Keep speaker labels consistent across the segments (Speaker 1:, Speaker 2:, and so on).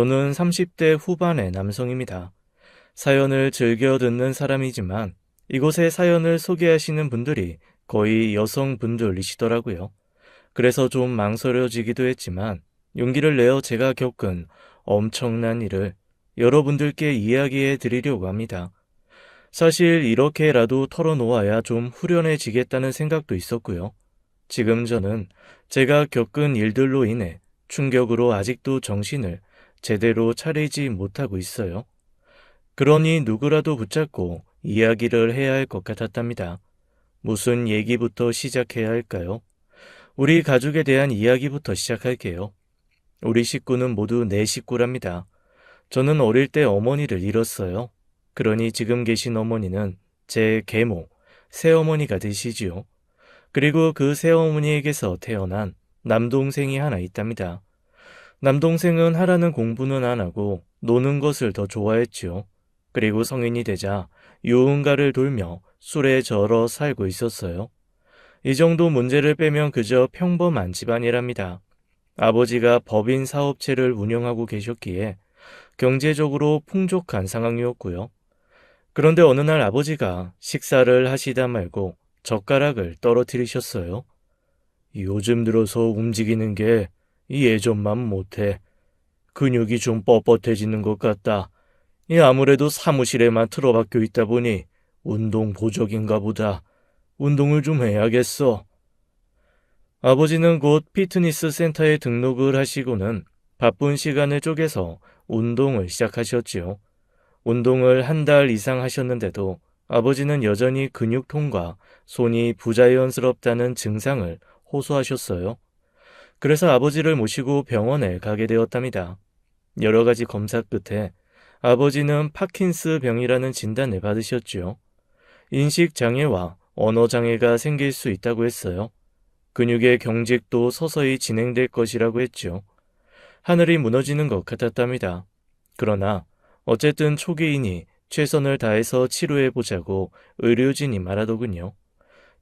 Speaker 1: 저는 30대 후반의 남성입니다. 사연을 즐겨 듣는 사람이지만 이곳에 사연을 소개하시는 분들이 거의 여성분들이시더라고요. 그래서 좀 망설여지기도 했지만 용기를 내어 제가 겪은 엄청난 일을 여러분들께 이야기해 드리려고 합니다. 사실 이렇게라도 털어놓아야 좀 후련해지겠다는 생각도 있었고요. 지금 저는 제가 겪은 일들로 인해 충격으로 아직도 정신을 제대로 차리지 못하고 있어요. 그러니 누구라도 붙잡고 이야기를 해야 할 것 같았답니다. 무슨 얘기부터 시작해야 할까요? 우리 가족에 대한 이야기부터 시작할게요. 우리 식구는 모두 네 식구랍니다. 저는 어릴 때 어머니를 잃었어요. 그러니 지금 계신 어머니는 제 계모, 새어머니가 되시지요. 그리고 그 새어머니에게서 태어난 남동생이 하나 있답니다. 남동생은 하라는 공부는 안 하고 노는 것을 더 좋아했지요. 그리고 성인이 되자 유흥가를 돌며 술에 절어 살고 있었어요. 이 정도 문제를 빼면 그저 평범한 집안이랍니다. 아버지가 법인 사업체를 운영하고 계셨기에 경제적으로 풍족한 상황이었고요. 그런데 어느 날 아버지가 식사를 하시다 말고 젓가락을 떨어뜨리셨어요. 요즘 들어서 움직이는 게 예전만 못해. 근육이 좀 뻣뻣해지는 것 같다. 아무래도 사무실에만 틀어박혀 있다 보니 운동 보적인가 보다. 운동을 좀 해야겠어. 아버지는 곧 피트니스 센터에 등록을 하시고는 바쁜 시간을 쪼개서 운동을 시작하셨지요. 운동을 한 달 이상 하셨는데도 아버지는 여전히 근육통과 손이 부자연스럽다는 증상을 호소하셨어요. 그래서 아버지를 모시고 병원에 가게 되었답니다. 여러 가지 검사 끝에 아버지는 파킨스 병이라는 진단을 받으셨지요. 인식장애와 언어장애가 생길 수 있다고 했어요. 근육의 경직도 서서히 진행될 것이라고 했죠. 하늘이 무너지는 것 같았답니다. 그러나 어쨌든 초기이니 최선을 다해서 치료해보자고 의료진이 말하더군요.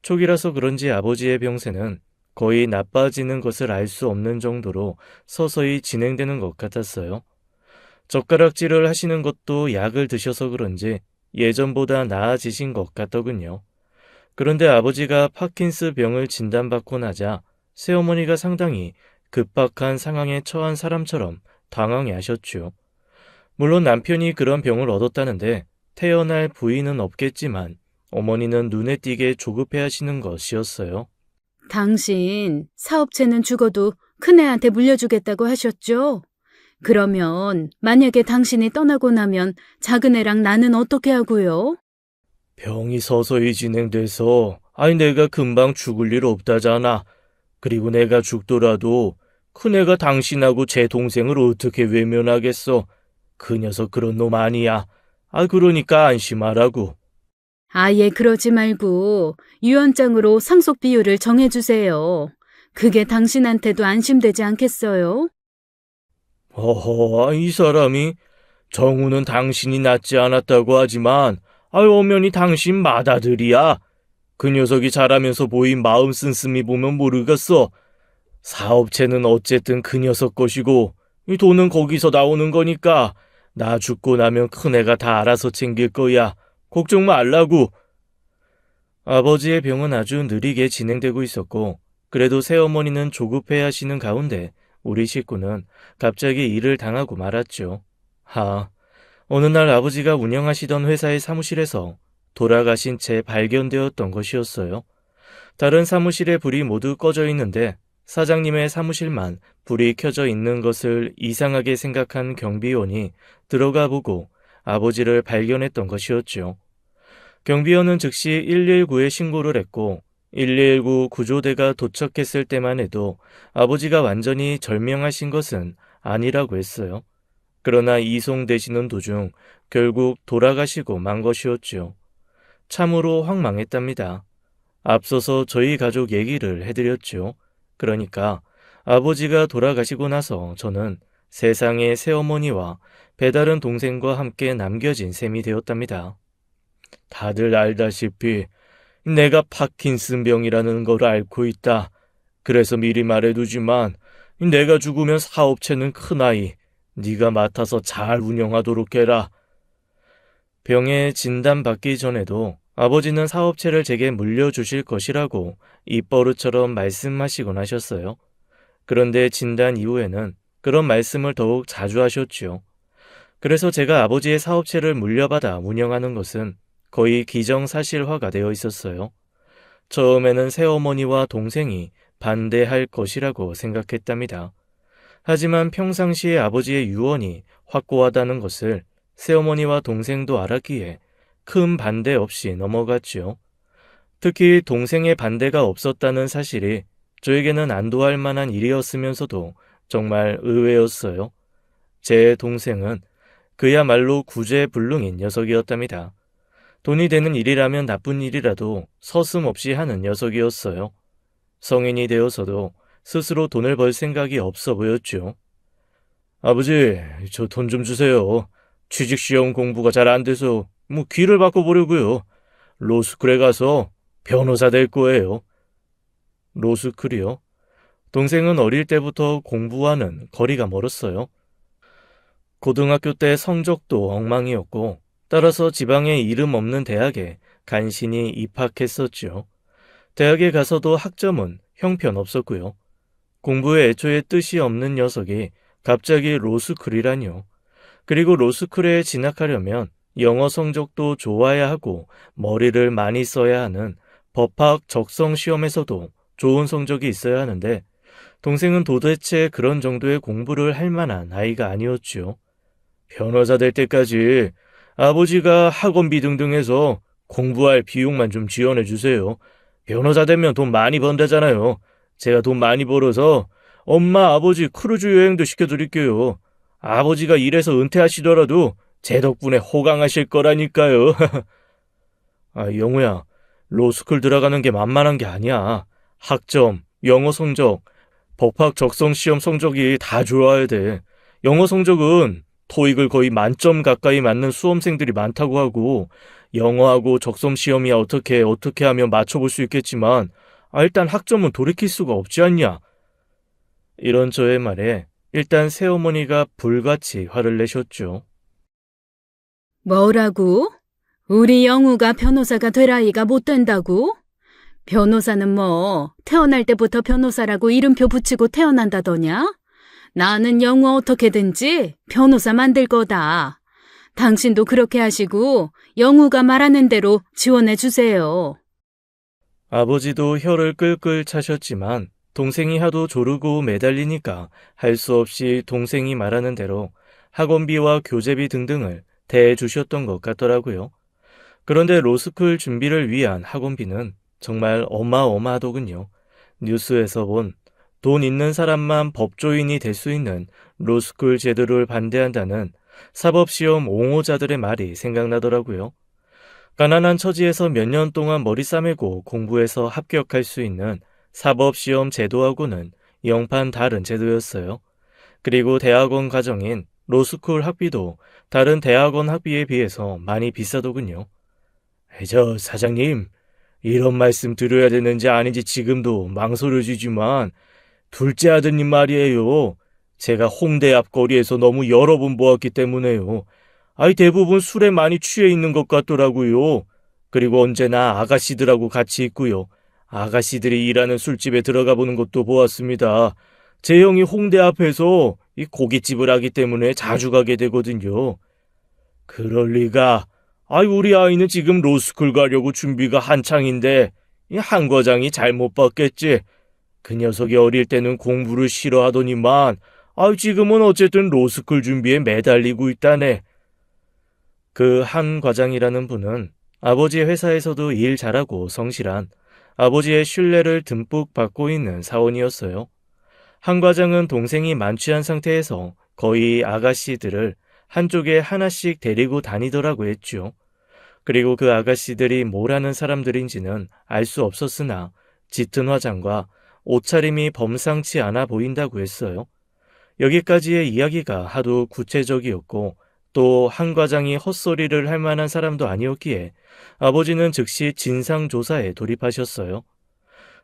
Speaker 1: 초기라서 그런지 아버지의 병세는 거의 나빠지는 것을 알 수 없는 정도로 서서히 진행되는 것 같았어요. 젓가락질을 하시는 것도 약을 드셔서 그런지 예전보다 나아지신 것 같더군요. 그런데 아버지가 파킨스 병을 진단받고 나자 새어머니가 상당히 급박한 상황에 처한 사람처럼 당황해 하셨죠. 물론 남편이 그런 병을 얻었다는데 태어날 부인은 없겠지만 어머니는 눈에 띄게 조급해 하시는 것이었어요.
Speaker 2: 당신 사업체는 죽어도 큰애한테 물려주겠다고 하셨죠? 그러면 만약에 당신이 떠나고 나면 작은애랑 나는 어떻게 하고요?
Speaker 1: 병이 서서히 진행돼서 내가 금방 죽을 일 없다잖아. 그리고 내가 죽더라도 큰애가 당신하고 제 동생을 어떻게 외면하겠어. 그 녀석 그런 놈 아니야. 그러니까 안심하라고.
Speaker 2: 아예 그러지 말고 유언장으로 상속 비율을 정해주세요. 그게 당신한테도 안심되지 않겠어요?
Speaker 1: 이 사람이 정우는 당신이 낳지 않았다고 하지만 엄연히 당신 맏아들이야. 그 녀석이 자라면서 보인 마음 씀씀이 보면 모르겠어. 사업체는 어쨌든 그 녀석 것이고 이 돈은 거기서 나오는 거니까 나 죽고 나면 큰애가 다 알아서 챙길 거야. 걱정 말라고. 아버지의 병은 아주 느리게 진행되고 있었고 그래도 새어머니는 조급해 하시는 가운데 우리 식구는 갑자기 일을 당하고 말았죠. 어느 날 아버지가 운영하시던 회사의 사무실에서 돌아가신 채 발견되었던 것이었어요. 다른 사무실의 불이 모두 꺼져 있는데 사장님의 사무실만 불이 켜져 있는 것을 이상하게 생각한 경비원이 들어가 보고 아버지를 발견했던 것이었죠. 경비원은 즉시 119에 신고를 했고 119 구조대가 도착했을 때만 해도 아버지가 완전히 절명하신 것은 아니라고 했어요. 그러나 이송되시는 도중 결국 돌아가시고 만 것이었죠. 참으로 황망했답니다. 앞서서 저희 가족 얘기를 해드렸죠. 그러니까 아버지가 돌아가시고 나서 저는 세상의 새어머니와 배다른 동생과 함께 남겨진 셈이 되었답니다. 다들 알다시피 내가 파킨슨병이라는 걸 앓고 있다. 그래서 미리 말해두지만 내가 죽으면 사업체는 큰아이, 네가 맡아서 잘 운영하도록 해라. 병에 진단받기 전에도 아버지는 사업체를 제게 물려주실 것이라고 입버릇처럼 말씀하시곤 하셨어요. 그런데 진단 이후에는 그런 말씀을 더욱 자주 하셨지요. 그래서 제가 아버지의 사업체를 물려받아 운영하는 것은 거의 기정사실화가 되어 있었어요. 처음에는 새어머니와 동생이 반대할 것이라고 생각했답니다. 하지만 평상시에 아버지의 유언이 확고하다는 것을 새어머니와 동생도 알았기에 큰 반대 없이 넘어갔지요. 특히 동생의 반대가 없었다는 사실이 저에게는 안도할 만한 일이었으면서도 정말 의외였어요. 제 동생은 그야말로 구제불능인 녀석이었답니다. 돈이 되는 일이라면 나쁜 일이라도 서슴없이 하는 녀석이었어요. 성인이 되어서도 스스로 돈을 벌 생각이 없어 보였죠. 아버지, 저 돈 좀 주세요. 취직시험 공부가 잘 안 돼서 귀를 바꿔보려고요. 로스쿨에 가서 변호사 될 거예요. 로스쿨이요? 동생은 어릴 때부터 공부와는 거리가 멀었어요. 고등학교 때 성적도 엉망이었고 따라서 지방의 이름 없는 대학에 간신히 입학했었죠. 대학에 가서도 학점은 형편없었고요. 공부에 애초에 뜻이 없는 녀석이 갑자기 로스쿨이라뇨. 그리고 로스쿨에 진학하려면 영어 성적도 좋아야 하고 머리를 많이 써야 하는 법학 적성 시험에서도 좋은 성적이 있어야 하는데 동생은 도대체 그런 정도의 공부를 할 만한 아이가 아니었지요. 변호사 될 때까지 아버지가 학원비 등등 해서 공부할 비용만 좀 지원해 주세요. 변호사 되면 돈 많이 번다잖아요. 제가 돈 많이 벌어서 엄마 아버지 크루즈 여행도 시켜드릴게요. 아버지가 일해서 은퇴하시더라도 제 덕분에 호강하실 거라니까요. 영우야, 로스쿨 들어가는 게 만만한 게 아니야. 학점, 영어 성적, 법학 적성 시험 성적이 다 좋아야 돼. 영어 성적은 토익을 거의 만점 가까이 맞는 수험생들이 많다고 하고 영어하고 적성 시험이야 어떻게 하면 맞춰볼 수 있겠지만 일단 학점은 돌이킬 수가 없지 않냐. 이런 저의 말에 일단 새어머니가 불같이 화를 내셨죠.
Speaker 2: 뭐라고? 우리 영우가 변호사가 될 아이가 못 된다고? 변호사는 뭐 태어날 때부터 변호사라고 이름표 붙이고 태어난다더냐? 나는 영우 어떻게든지 변호사 만들 거다. 당신도 그렇게 하시고 영우가 말하는 대로 지원해 주세요.
Speaker 1: 아버지도 혀를 끌끌 차셨지만 동생이 하도 조르고 매달리니까 할 수 없이 동생이 말하는 대로 학원비와 교재비 등등을 대주셨던 것 같더라고요. 그런데 로스쿨 준비를 위한 학원비는 정말 어마어마하더군요. 뉴스에서 본 돈 있는 사람만 법조인이 될 수 있는 로스쿨 제도를 반대한다는 사법시험 옹호자들의 말이 생각나더라고요. 가난한 처지에서 몇 년 동안 머리 싸매고 공부해서 합격할 수 있는 사법시험 제도하고는 영판 다른 제도였어요. 그리고 대학원 과정인 로스쿨 학비도 다른 대학원 학비에 비해서 많이 비싸더군요. 저 사장님, 이런 말씀 드려야 되는지 아닌지 지금도 망설여지지만 둘째 아드님 말이에요. 제가 홍대 앞 거리에서 너무 여러 번 보았기 때문에요. 대부분 술에 많이 취해 있는 것 같더라고요. 그리고 언제나 아가씨들하고 같이 있고요. 아가씨들이 일하는 술집에 들어가 보는 것도 보았습니다. 제 형이 홍대 앞에서 이 고깃집을 하기 때문에 자주 가게 되거든요. 그럴 리가. 우리 아이는 지금 로스쿨 가려고 준비가 한창인데 이 한 과장이 잘못 봤겠지. 그 녀석이 어릴 때는 공부를 싫어하더니만 지금은 어쨌든 로스쿨 준비에 매달리고 있다네. 그 한 과장이라는 분은 아버지의 회사에서도 일 잘하고 성실한 아버지의 신뢰를 듬뿍 받고 있는 사원이었어요. 한 과장은 동생이 만취한 상태에서 거의 아가씨들을 한쪽에 하나씩 데리고 다니더라고 했죠. 그리고 그 아가씨들이 뭘 하는 사람들인지는 알 수 없었으나 짙은 화장과 옷차림이 범상치 않아 보인다고 했어요. 여기까지의 이야기가 하도 구체적이었고 또 한 과장이 헛소리를 할 만한 사람도 아니었기에 아버지는 즉시 진상조사에 돌입하셨어요.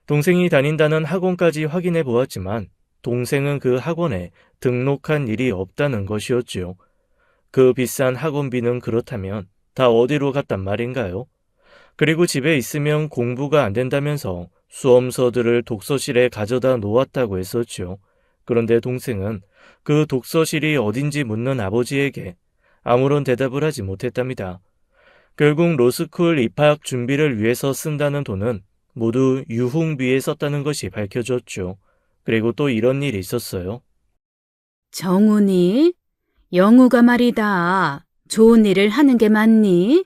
Speaker 1: 동생이 다닌다는 학원까지 확인해 보았지만 동생은 그 학원에 등록한 일이 없다는 것이었지요. 그 비싼 학원비는 그렇다면 다 어디로 갔단 말인가요? 그리고 집에 있으면 공부가 안 된다면서 수험서들을 독서실에 가져다 놓았다고 했었죠. 그런데 동생은 그 독서실이 어딘지 묻는 아버지에게 아무런 대답을 하지 못했답니다. 결국 로스쿨 입학 준비를 위해서 쓴다는 돈은 모두 유흥비에 썼다는 것이 밝혀졌죠. 그리고 또 이런 일이 있었어요.
Speaker 2: 정훈이, 영우가 말이다. 좋은 일을 하는 게 맞니?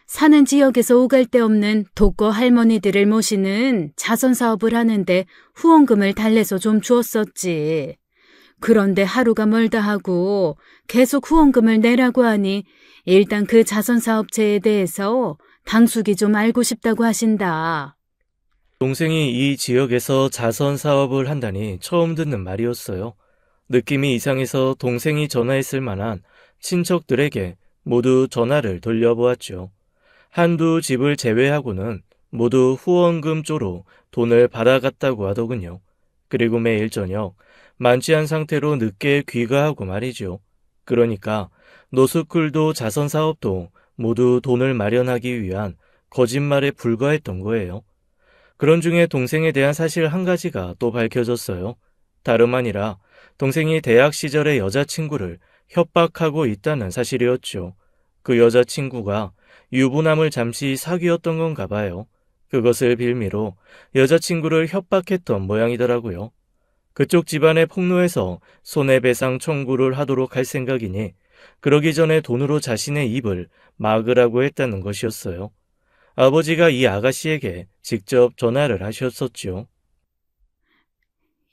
Speaker 2: 사는 지역에서 오갈 데 없는 독거 할머니들을 모시는 자선 사업을 하는데 후원금을 달래서 좀 주었었지. 그런데 하루가 멀다 하고 계속 후원금을 내라고 하니 일단 그 자선 사업체에 대해서 당숙이 좀 알고 싶다고 하신다.
Speaker 1: 동생이 이 지역에서 자선 사업을 한다니 처음 듣는 말이었어요. 느낌이 이상해서 동생이 전화했을 만한 친척들에게 모두 전화를 돌려보았죠. 한두 집을 제외하고는 모두 후원금 조로 돈을 받아갔다고 하더군요. 그리고 매일 저녁 만취한 상태로 늦게 귀가하고 말이죠. 그러니까 노스쿨도 자선사업도 모두 돈을 마련하기 위한 거짓말에 불과했던 거예요. 그런 중에 동생에 대한 사실 한 가지가 또 밝혀졌어요. 다름 아니라 동생이 대학 시절의 여자친구를 협박하고 있다는 사실이었죠. 그 여자친구가 유부남을 잠시 사귀었던 건가 봐요. 그것을 빌미로 여자친구를 협박했던 모양이더라고요. 그쪽 집안에 폭로해서 손해배상 청구를 하도록 할 생각이니 그러기 전에 돈으로 자신의 입을 막으라고 했다는 것이었어요. 아버지가 이 아가씨에게 직접 전화를 하셨었죠.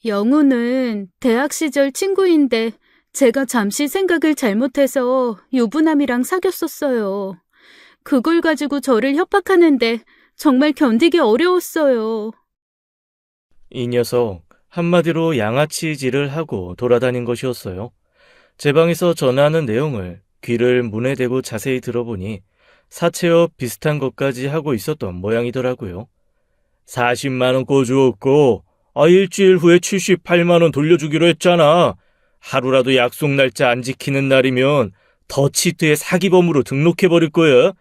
Speaker 2: 영우는 대학 시절 친구인데 제가 잠시 생각을 잘못해서 유부남이랑 사귀었었어요. 그걸 가지고 저를 협박하는데 정말 견디기 어려웠어요.
Speaker 1: 이 녀석 한마디로 양아치질을 하고 돌아다닌 것이었어요. 제 방에서 전화하는 내용을 귀를 문에 대고 자세히 들어보니 사채업 비슷한 것까지 하고 있었던 모양이더라고요. 40만 원 꿔주었고 일주일 후에 78만 원 돌려주기로 했잖아. 하루라도 약속 날짜 안 지키는 날이면 더치트에 사기범으로 등록해버릴 거야.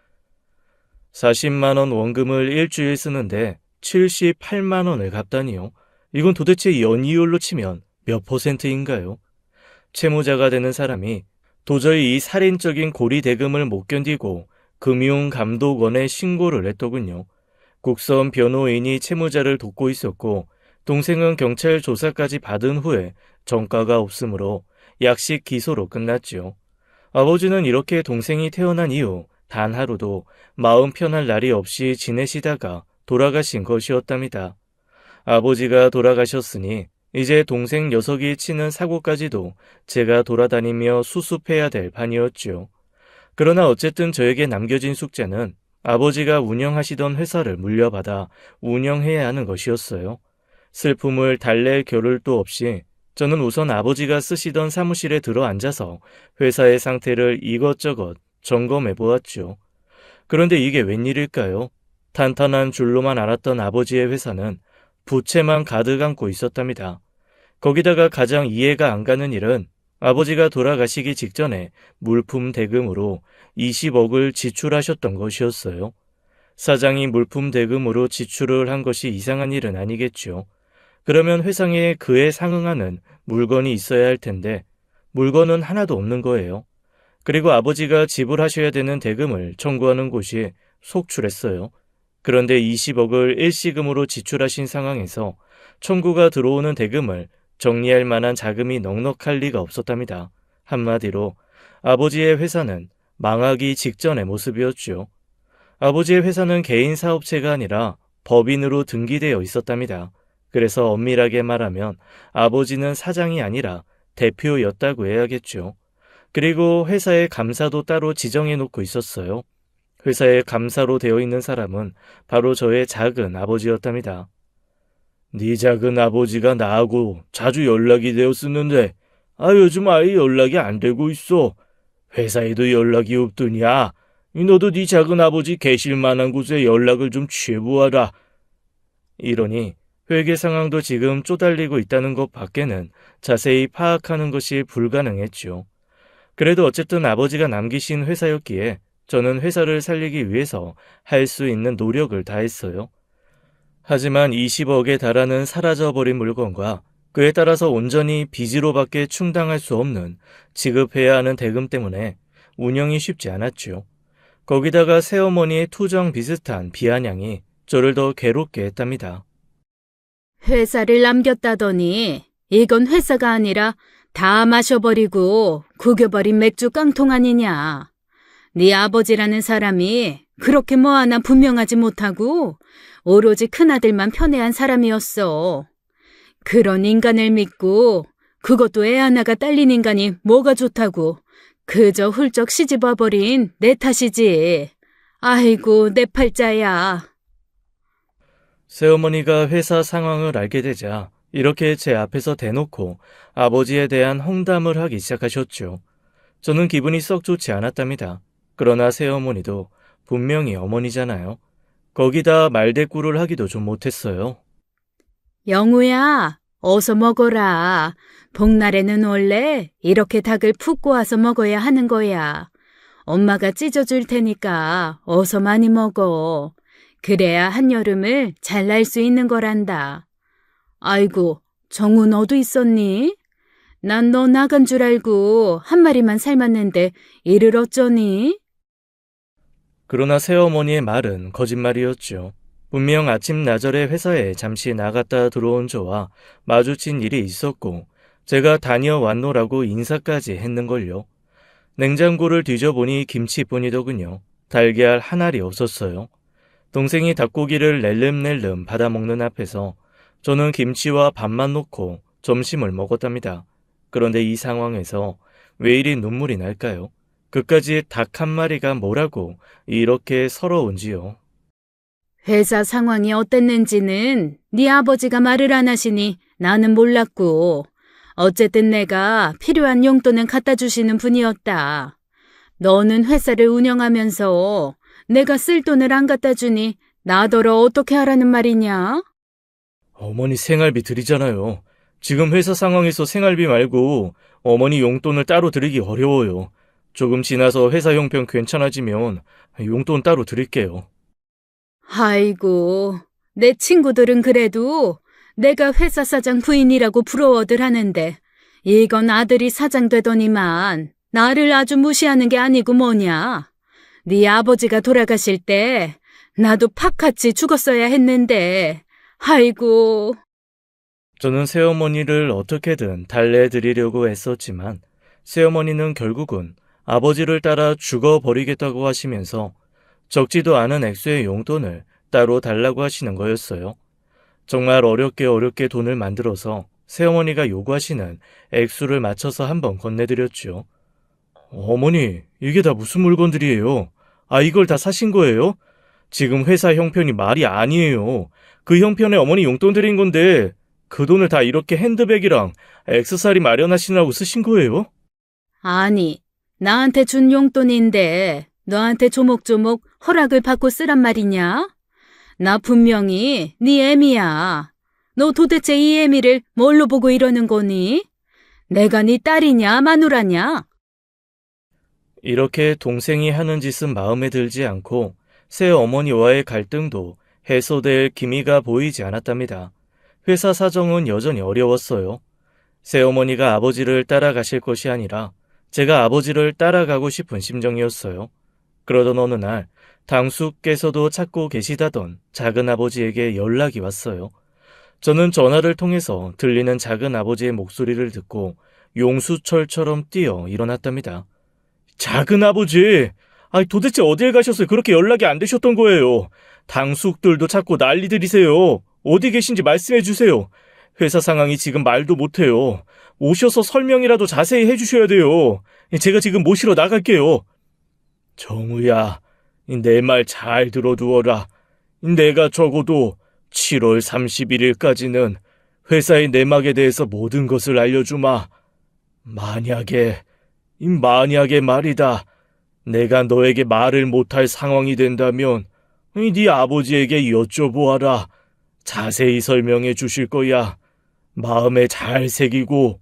Speaker 1: 40만 원 원금을 일주일 쓰는데 78만 원을 갚다니요. 이건 도대체 연이율로 치면 몇 %인가요? 채무자가 되는 사람이 도저히 이 살인적인 고리대금을 못 견디고 금융감독원에 신고를 했더군요. 국선 변호인이 채무자를 돕고 있었고 동생은 경찰 조사까지 받은 후에 전과가 없으므로 약식 기소로 끝났지요. 아버지는 이렇게 동생이 태어난 이후 단 하루도 마음 편할 날이 없이 지내시다가 돌아가신 것이었답니다. 아버지가 돌아가셨으니 이제 동생 녀석이 치는 사고까지도 제가 돌아다니며 수습해야 될 판이었죠. 그러나 어쨌든 저에게 남겨진 숙제는 아버지가 운영하시던 회사를 물려받아 운영해야 하는 것이었어요. 슬픔을 달랠 겨를도 없이 저는 우선 아버지가 쓰시던 사무실에 들어 앉아서 회사의 상태를 이것저것 점검해 보았죠. 그런데 이게 웬일일까요? 탄탄한 줄로만 알았던 아버지의 회사는 부채만 가득 안고 있었답니다. 거기다가 가장 이해가 안 가는 일은 아버지가 돌아가시기 직전에 물품 대금으로 20억을 지출하셨던 것이었어요. 사장이 물품 대금으로 지출을 한 것이 이상한 일은 아니겠죠. 그러면 회상에 그에 상응하는 물건이 있어야 할 텐데 물건은 하나도 없는 거예요. 그리고 아버지가 지불하셔야 되는 대금을 청구하는 곳이 속출했어요. 그런데 20억을 일시금으로 지출하신 상황에서 청구가 들어오는 대금을 정리할 만한 자금이 넉넉할 리가 없었답니다. 한마디로 아버지의 회사는 망하기 직전의 모습이었죠. 아버지의 회사는 개인 사업체가 아니라 법인으로 등기되어 있었답니다. 그래서 엄밀하게 말하면 아버지는 사장이 아니라 대표였다고 해야겠죠. 그리고 회사의 감사도 따로 지정해 놓고 있었어요. 회사의 감사로 되어 있는 사람은 바로 저의 작은 아버지였답니다. 네 작은 아버지가 나하고 자주 연락이 되었었는데 요즘 아예 연락이 안 되고 있어. 회사에도 연락이 없더냐. 너도 네 작은 아버지 계실 만한 곳에 연락을 좀 취해보아라. 이러니 회계 상황도 지금 쪼달리고 있다는 것 밖에는 자세히 파악하는 것이 불가능했죠. 그래도 어쨌든 아버지가 남기신 회사였기에 저는 회사를 살리기 위해서 할 수 있는 노력을 다했어요. 하지만 20억에 달하는 사라져버린 물건과 그에 따라서 온전히 빚으로밖에 충당할 수 없는 지급해야 하는 대금 때문에 운영이 쉽지 않았죠. 거기다가 새어머니의 투정 비슷한 비아냥이 저를 더 괴롭게 했답니다.
Speaker 2: 회사를 남겼다더니 이건 회사가 아니라 다 마셔버리고 구겨버린 맥주 깡통 아니냐. 네 아버지라는 사람이 그렇게 뭐 하나 분명하지 못하고 오로지 큰아들만 편애한 사람이었어. 그런 인간을 믿고 그것도 애 하나가 딸린 인간이 뭐가 좋다고 그저 훌쩍 시집와버린 내 탓이지. 아이고 내 팔자야.
Speaker 1: 새어머니가 회사 상황을 알게 되자 이렇게 제 앞에서 대놓고 아버지에 대한 험담을 하기 시작하셨죠. 저는 기분이 썩 좋지 않았답니다. 그러나 새어머니도 분명히 어머니잖아요. 거기다 말대꾸를 하기도 좀 못했어요.
Speaker 2: 영우야, 어서 먹어라. 복날에는 원래 이렇게 닭을 푹 고아서 먹어야 하는 거야. 엄마가 찢어줄 테니까 어서 많이 먹어. 그래야 한여름을 잘 날 수 있는 거란다. 아이고, 정우 너도 있었니? 난 너 나간 줄 알고 한 마리만 삶았는데 이를 어쩌니?
Speaker 1: 그러나 새어머니의 말은 거짓말이었죠. 분명 아침 나절에 회사에 잠시 나갔다 들어온 저와 마주친 일이 있었고 제가 다녀왔노라고 인사까지 했는걸요. 냉장고를 뒤져보니 김치뿐이더군요. 달걀 한 알이 없었어요. 동생이 닭고기를 낼름낼름 받아먹는 앞에서 저는 김치와 밥만 놓고 점심을 먹었답니다. 그런데 이 상황에서 왜 이리 눈물이 날까요? 그까지 닭 한 마리가 뭐라고 이렇게 서러운지요.
Speaker 2: 회사 상황이 어땠는지는 네 아버지가 말을 안 하시니 나는 몰랐고 어쨌든 내가 필요한 용돈은 갖다 주시는 분이었다. 너는 회사를 운영하면서 내가 쓸 돈을 안 갖다 주니 나더러 어떻게 하라는 말이냐?
Speaker 1: 어머니 생활비 드리잖아요. 지금 회사 상황에서 생활비 말고 어머니 용돈을 따로 드리기 어려워요. 조금 지나서 회사 형편 괜찮아지면 용돈 따로 드릴게요.
Speaker 2: 아이고, 내 친구들은 그래도 내가 회사 사장 부인이라고 부러워들 하는데 이건 아들이 사장 되더니만 나를 아주 무시하는 게 아니고 뭐냐. 네 아버지가 돌아가실 때 나도 팍같이 죽었어야 했는데 아이고.
Speaker 1: 저는 새어머니를 어떻게든 달래드리려고 애썼지만 새어머니는 결국은 아버지를 따라 죽어버리겠다고 하시면서 적지도 않은 액수의 용돈을 따로 달라고 하시는 거였어요. 정말 어렵게 돈을 만들어서 새어머니가 요구하시는 액수를 맞춰서 한번 건네드렸죠. 어머니, 이게 다 무슨 물건들이에요? 아, 이걸 다 사신 거예요? 지금 회사 형편이 말이 아니에요. 그 형편에 어머니 용돈 드린 건데 그 돈을 다 이렇게 핸드백이랑 액세서리 마련하시느라고 쓰신 거예요?
Speaker 2: 아니, 나한테 준 용돈인데 너한테 조목조목 허락을 받고 쓰란 말이냐? 나 분명히 네 애미야. 너 도대체 이 애미를 뭘로 보고 이러는 거니? 내가 네 딸이냐 마누라냐?
Speaker 1: 이렇게 동생이 하는 짓은 마음에 들지 않고 새어머니와의 갈등도 해소될 기미가 보이지 않았답니다. 회사 사정은 여전히 어려웠어요. 새어머니가 아버지를 따라가실 것이 아니라 제가 아버지를 따라가고 싶은 심정이었어요. 그러던 어느 날 당수께서도 찾고 계시다던 작은아버지에게 연락이 왔어요. 저는 전화를 통해서 들리는 작은아버지의 목소리를 듣고 용수철처럼 뛰어 일어났답니다. 작은아버지! 도대체 어딜 가셨어요? 그렇게 연락이 안 되셨던 거예요. 당숙들도 찾고 난리들이세요. 어디 계신지 말씀해 주세요. 회사 상황이 지금 말도 못해요. 오셔서 설명이라도 자세히 해주셔야 돼요. 제가 지금 모시러 나갈게요. 정우야, 내 말 잘 들어두어라. 내가 적어도 7월 31일까지는 회사의 내막에 대해서 모든 것을 알려주마. 만약에 말이다. 내가 너에게 말을 못할 상황이 된다면 네 아버지에게 여쭤보아라. 자세히 설명해 주실 거야. 마음에 잘 새기고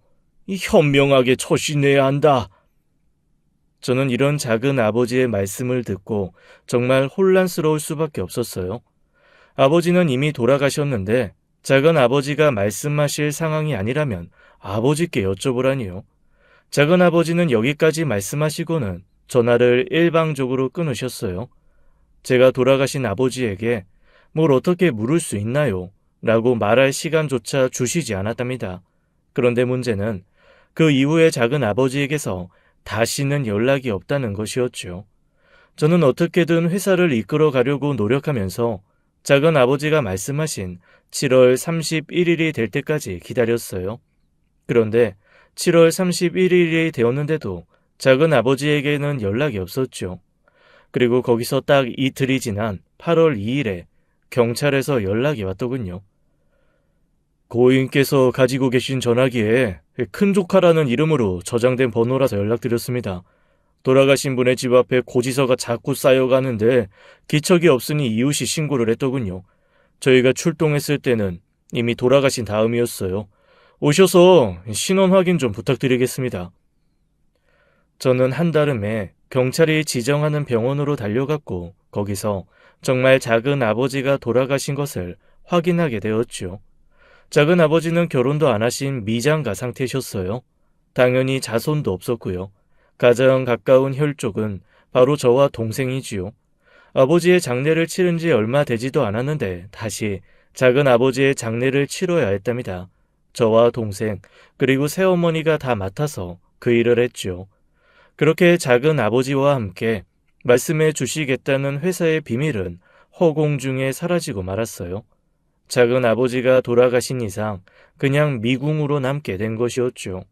Speaker 1: 현명하게 처신해야 한다. 저는 이런 작은 아버지의 말씀을 듣고 정말 혼란스러울 수밖에 없었어요. 아버지는 이미 돌아가셨는데 작은 아버지가 말씀하실 상황이 아니라면 아버지께 여쭤보라니요. 작은 아버지는 여기까지 말씀하시고는 전화를 일방적으로 끊으셨어요. 제가 돌아가신 아버지에게 뭘 어떻게 물을 수 있나요? 라고 말할 시간조차 주시지 않았답니다. 그런데 문제는 그 이후에 작은 아버지에게서 다시는 연락이 없다는 것이었죠. 저는 어떻게든 회사를 이끌어 가려고 노력하면서 작은 아버지가 말씀하신 7월 31일이 될 때까지 기다렸어요. 그런데 7월 31일이 되었는데도 작은 아버지에게는 연락이 없었죠. 그리고 거기서 딱 이틀이 지난 8월 2일에 경찰에서 연락이 왔더군요. 고인께서 가지고 계신 전화기에 큰조카라는 이름으로 저장된 번호라서 연락드렸습니다. 돌아가신 분의 집 앞에 고지서가 자꾸 쌓여가는데 기척이 없으니 이웃이 신고를 했더군요. 저희가 출동했을 때는 이미 돌아가신 다음이었어요. 오셔서 신원 확인 좀 부탁드리겠습니다. 저는 한달음에 경찰이 지정하는 병원으로 달려갔고 거기서 정말 작은 아버지가 돌아가신 것을 확인하게 되었죠. 작은 아버지는 결혼도 안 하신 미장가 상태셨어요. 당연히 자손도 없었고요. 가장 가까운 혈족은 바로 저와 동생이지요. 아버지의 장례를 치른 지 얼마 되지도 않았는데 다시 작은 아버지의 장례를 치러야 했답니다. 저와 동생 그리고 새어머니가 다 맡아서 그 일을 했죠. 그렇게 작은 아버지와 함께 말씀해 주시겠다는 회사의 비밀은 허공 중에 사라지고 말았어요. 작은 아버지가 돌아가신 이상 그냥 미궁으로 남게 된 것이었죠.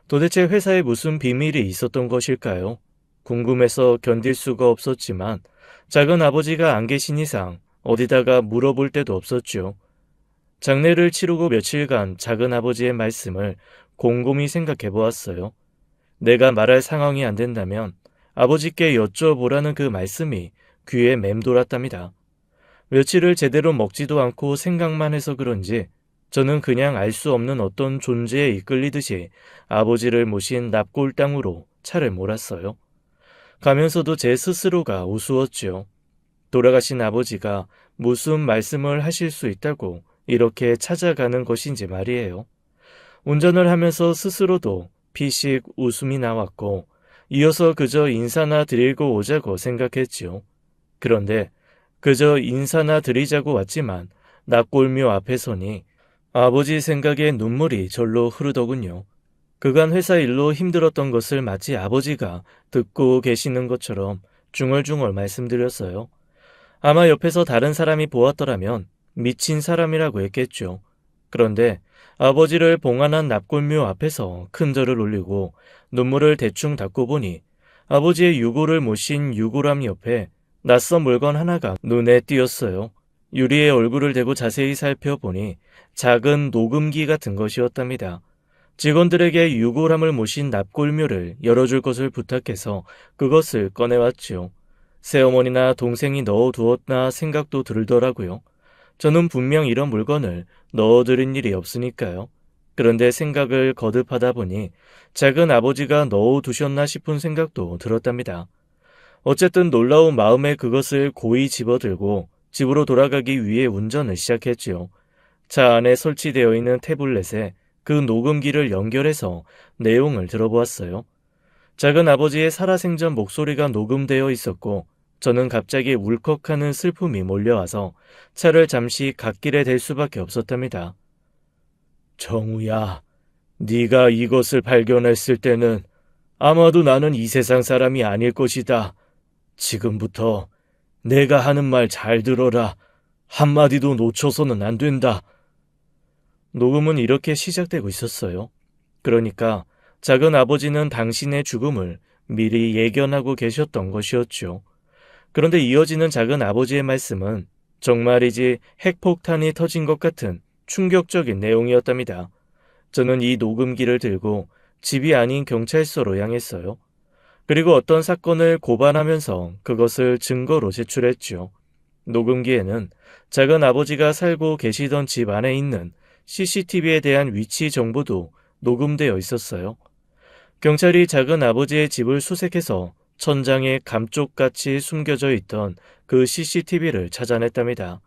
Speaker 1: 도대체 회사에 무슨 비밀이 있었던 것일까요? 궁금해서 견딜 수가 없었지만 작은 아버지가 안 계신 이상 어디다가 물어볼 데도 없었죠. 장례를 치르고 며칠간 작은 아버지의 말씀을 곰곰이 생각해 보았어요. 내가 말할 상황이 안 된다면 아버지께 여쭤보라는 그 말씀이 귀에 맴돌았답니다. 며칠을 제대로 먹지도 않고 생각만 해서 그런지 저는 그냥 알 수 없는 어떤 존재에 이끌리듯이 아버지를 모신 납골 땅으로 차를 몰았어요. 가면서도 제 스스로가 우스웠죠. 돌아가신 아버지가 무슨 말씀을 하실 수 있다고 이렇게 찾아가는 것인지 말이에요. 운전을 하면서 스스로도 피식 웃음이 나왔고 이어서 그저 인사나 드리고 오자고 생각했지요. 그런데 그저 인사나 드리자고 왔지만 납골묘 앞에 서니 아버지 생각에 눈물이 절로 흐르더군요. 그간 회사 일로 힘들었던 것을 마치 아버지가 듣고 계시는 것처럼 중얼중얼 말씀드렸어요. 아마 옆에서 다른 사람이 보았더라면 미친 사람이라고 했겠죠. 그런데 아버지를 봉안한 납골묘 앞에서 큰 절을 올리고 눈물을 대충 닦고 보니 아버지의 유골을 모신 유골함 옆에 낯선 물건 하나가 눈에 띄었어요. 유리에 얼굴을 대고 자세히 살펴보니 작은 녹음기 같은 것이었답니다. 직원들에게 유골함을 모신 납골묘를 열어줄 것을 부탁해서 그것을 꺼내왔지요. 새어머니나 동생이 넣어두었나 생각도 들더라고요. 저는 분명 이런 물건을 넣어드린 일이 없으니까요. 그런데 생각을 거듭하다 보니 작은 아버지가 넣어두셨나 싶은 생각도 들었답니다. 어쨌든 놀라운 마음에 그것을 고이 집어들고 집으로 돌아가기 위해 운전을 시작했지요. 차 안에 설치되어 있는 태블릿에 그 녹음기를 연결해서 내용을 들어보았어요. 작은 아버지의 살아생전 목소리가 녹음되어 있었고 저는 갑자기 울컥하는 슬픔이 몰려와서 차를 잠시 갓길에 댈 수밖에 없었답니다. 정우야, 네가 이것을 발견했을 때는 아마도 나는 이 세상 사람이 아닐 것이다. 지금부터 내가 하는 말 잘 들어라. 한마디도 놓쳐서는 안 된다. 녹음은 이렇게 시작되고 있었어요. 그러니까 작은 아버지는 당신의 죽음을 미리 예견하고 계셨던 것이었죠. 그런데 이어지는 작은 아버지의 말씀은 정말이지 핵폭탄이 터진 것 같은 충격적인 내용이었답니다. 저는 이 녹음기를 들고 집이 아닌 경찰서로 향했어요. 그리고 어떤 사건을 고발하면서 그것을 증거로 제출했죠. 녹음기에는 작은 아버지가 살고 계시던 집 안에 있는 CCTV에 대한 위치 정보도 녹음되어 있었어요. 경찰이 작은 아버지의 집을 수색해서 천장에 감쪽같이 숨겨져 있던 그 CCTV를 찾아냈답니다.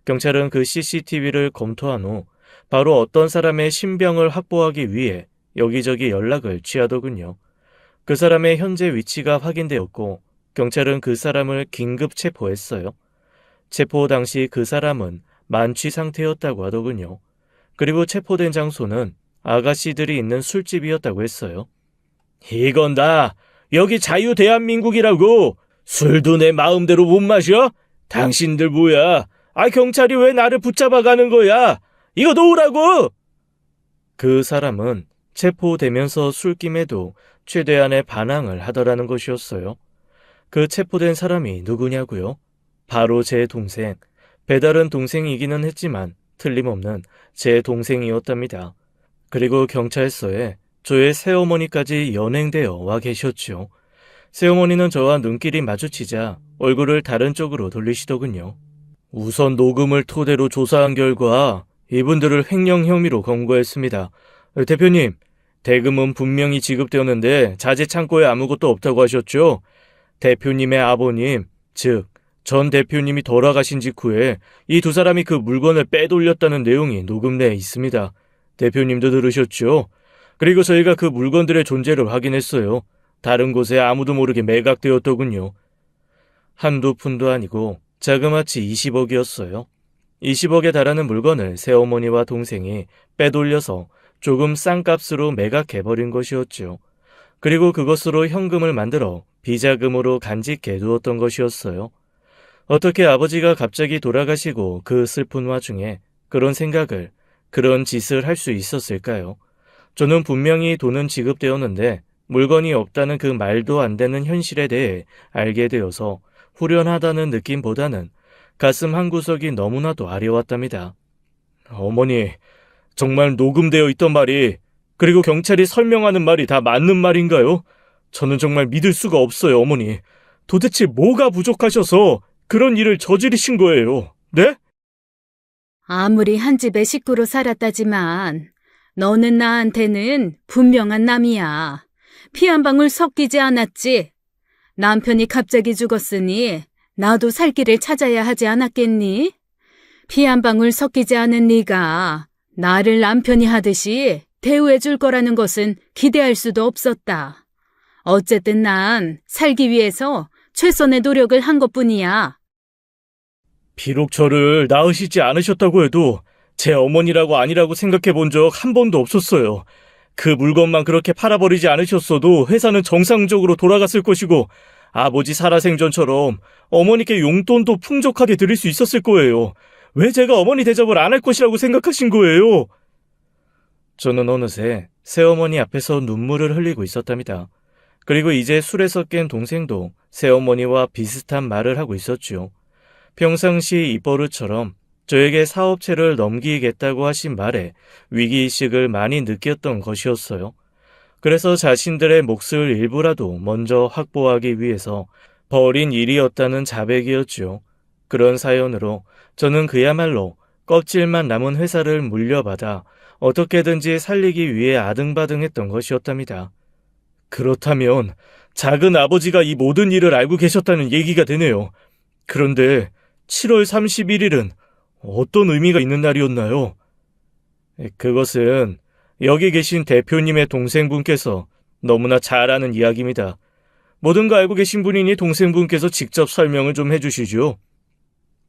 Speaker 1: 경찰은 그 CCTV를 검토한 후 바로 어떤 사람의 신병을 확보하기 위해 여기저기 연락을 취하더군요. 그 사람의 현재 위치가 확인되었고 경찰은 그 사람을 긴급 체포했어요. 체포 당시 그 사람은 만취 상태였다고 하더군요. 그리고 체포된 장소는 아가씨들이 있는 술집이었다고 했어요. 이건 다 여기 자유대한민국이라고. 술도 내 마음대로 못 마셔? 당신들 뭐야? 경찰이 왜 나를 붙잡아가는 거야? 이거 놓으라고! 그 사람은 체포되면서 술김에도 최대한의 반항을 하더라는 것이었어요. 그 체포된 사람이 누구냐고요? 바로 제 동생, 배다른 동생이기는 했지만 틀림없는 제 동생이었답니다. 그리고 경찰서에 저의 새어머니까지 연행되어 와 계셨죠. 새어머니는 저와 눈길이 마주치자 얼굴을 다른 쪽으로 돌리시더군요. 우선 녹음을 토대로 조사한 결과 이분들을 횡령 혐의로 검거했습니다. 대표님, 대금은 분명히 지급되었는데 자재 창고에 아무것도 없다고 하셨죠? 대표님의 아버님, 즉 전 대표님이 돌아가신 직후에 이 두 사람이 그 물건을 빼돌렸다는 내용이 녹음내에 있습니다. 대표님도 들으셨죠? 그리고 저희가 그 물건들의 존재를 확인했어요. 다른 곳에 아무도 모르게 매각되었더군요. 한두 푼도 아니고 자그마치 20억이었어요. 20억에 달하는 물건을 새어머니와 동생이 빼돌려서 조금 싼 값으로 매각해버린 것이었죠. 그리고 그것으로 현금을 만들어 비자금으로 간직해 두었던 것이었어요. 어떻게 아버지가 갑자기 돌아가시고 그 슬픈 와중에 그런 생각을, 그런 짓을 할 수 있었을까요? 저는 분명히 돈은 지급되었는데 물건이 없다는 그 말도 안 되는 현실에 대해 알게 되어서 후련하다는 느낌보다는 가슴 한구석이 너무나도 아려왔답니다. 어머니, 정말 녹음되어 있던 말이, 그리고 경찰이 설명하는 말이 다 맞는 말인가요? 저는 정말 믿을 수가 없어요, 어머니. 도대체 뭐가 부족하셔서 그런 일을 저지르신 거예요? 네?
Speaker 2: 아무리 한 집의 식구로 살았다지만 너는 나한테는 분명한 남이야. 피 한 방울 섞이지 않았지. 남편이 갑자기 죽었으니 나도 살 길을 찾아야 하지 않았겠니? 피 한 방울 섞이지 않은 네가 나를 남편이 하듯이 대우해 줄 거라는 것은 기대할 수도 없었다. 어쨌든 난 살기 위해서 최선의 노력을 한 것뿐이야.
Speaker 1: 비록 저를 낳으시지 않으셨다고 해도 제 어머니라고 아니라고 생각해 본 적 한 번도 없었어요. 그 물건만 그렇게 팔아버리지 않으셨어도 회사는 정상적으로 돌아갔을 것이고 아버지 살아생전처럼 어머니께 용돈도 풍족하게 드릴 수 있었을 거예요. 왜 제가 어머니 대접을 안 할 것이라고 생각하신 거예요? 저는 어느새 새어머니 앞에서 눈물을 흘리고 있었답니다. 그리고 이제 술에서 깬 동생도 새어머니와 비슷한 말을 하고 있었죠. 평상시 입버릇처럼 저에게 사업체를 넘기겠다고 하신 말에 위기의식을 많이 느꼈던 것이었어요. 그래서 자신들의 몫을 일부라도 먼저 확보하기 위해서 벌인 일이었다는 자백이었죠. 그런 사연으로 저는 그야말로 껍질만 남은 회사를 물려받아 어떻게든지 살리기 위해 아등바등했던 것이었답니다. 그렇다면 작은 아버지가 이 모든 일을 알고 계셨다는 얘기가 되네요. 그런데 7월 31일은 어떤 의미가 있는 날이었나요? 그것은 여기 계신 대표님의 동생분께서 너무나 잘 아는 이야기입니다. 모든 거 알고 계신 분이니 동생분께서 직접 설명을 좀 해주시죠.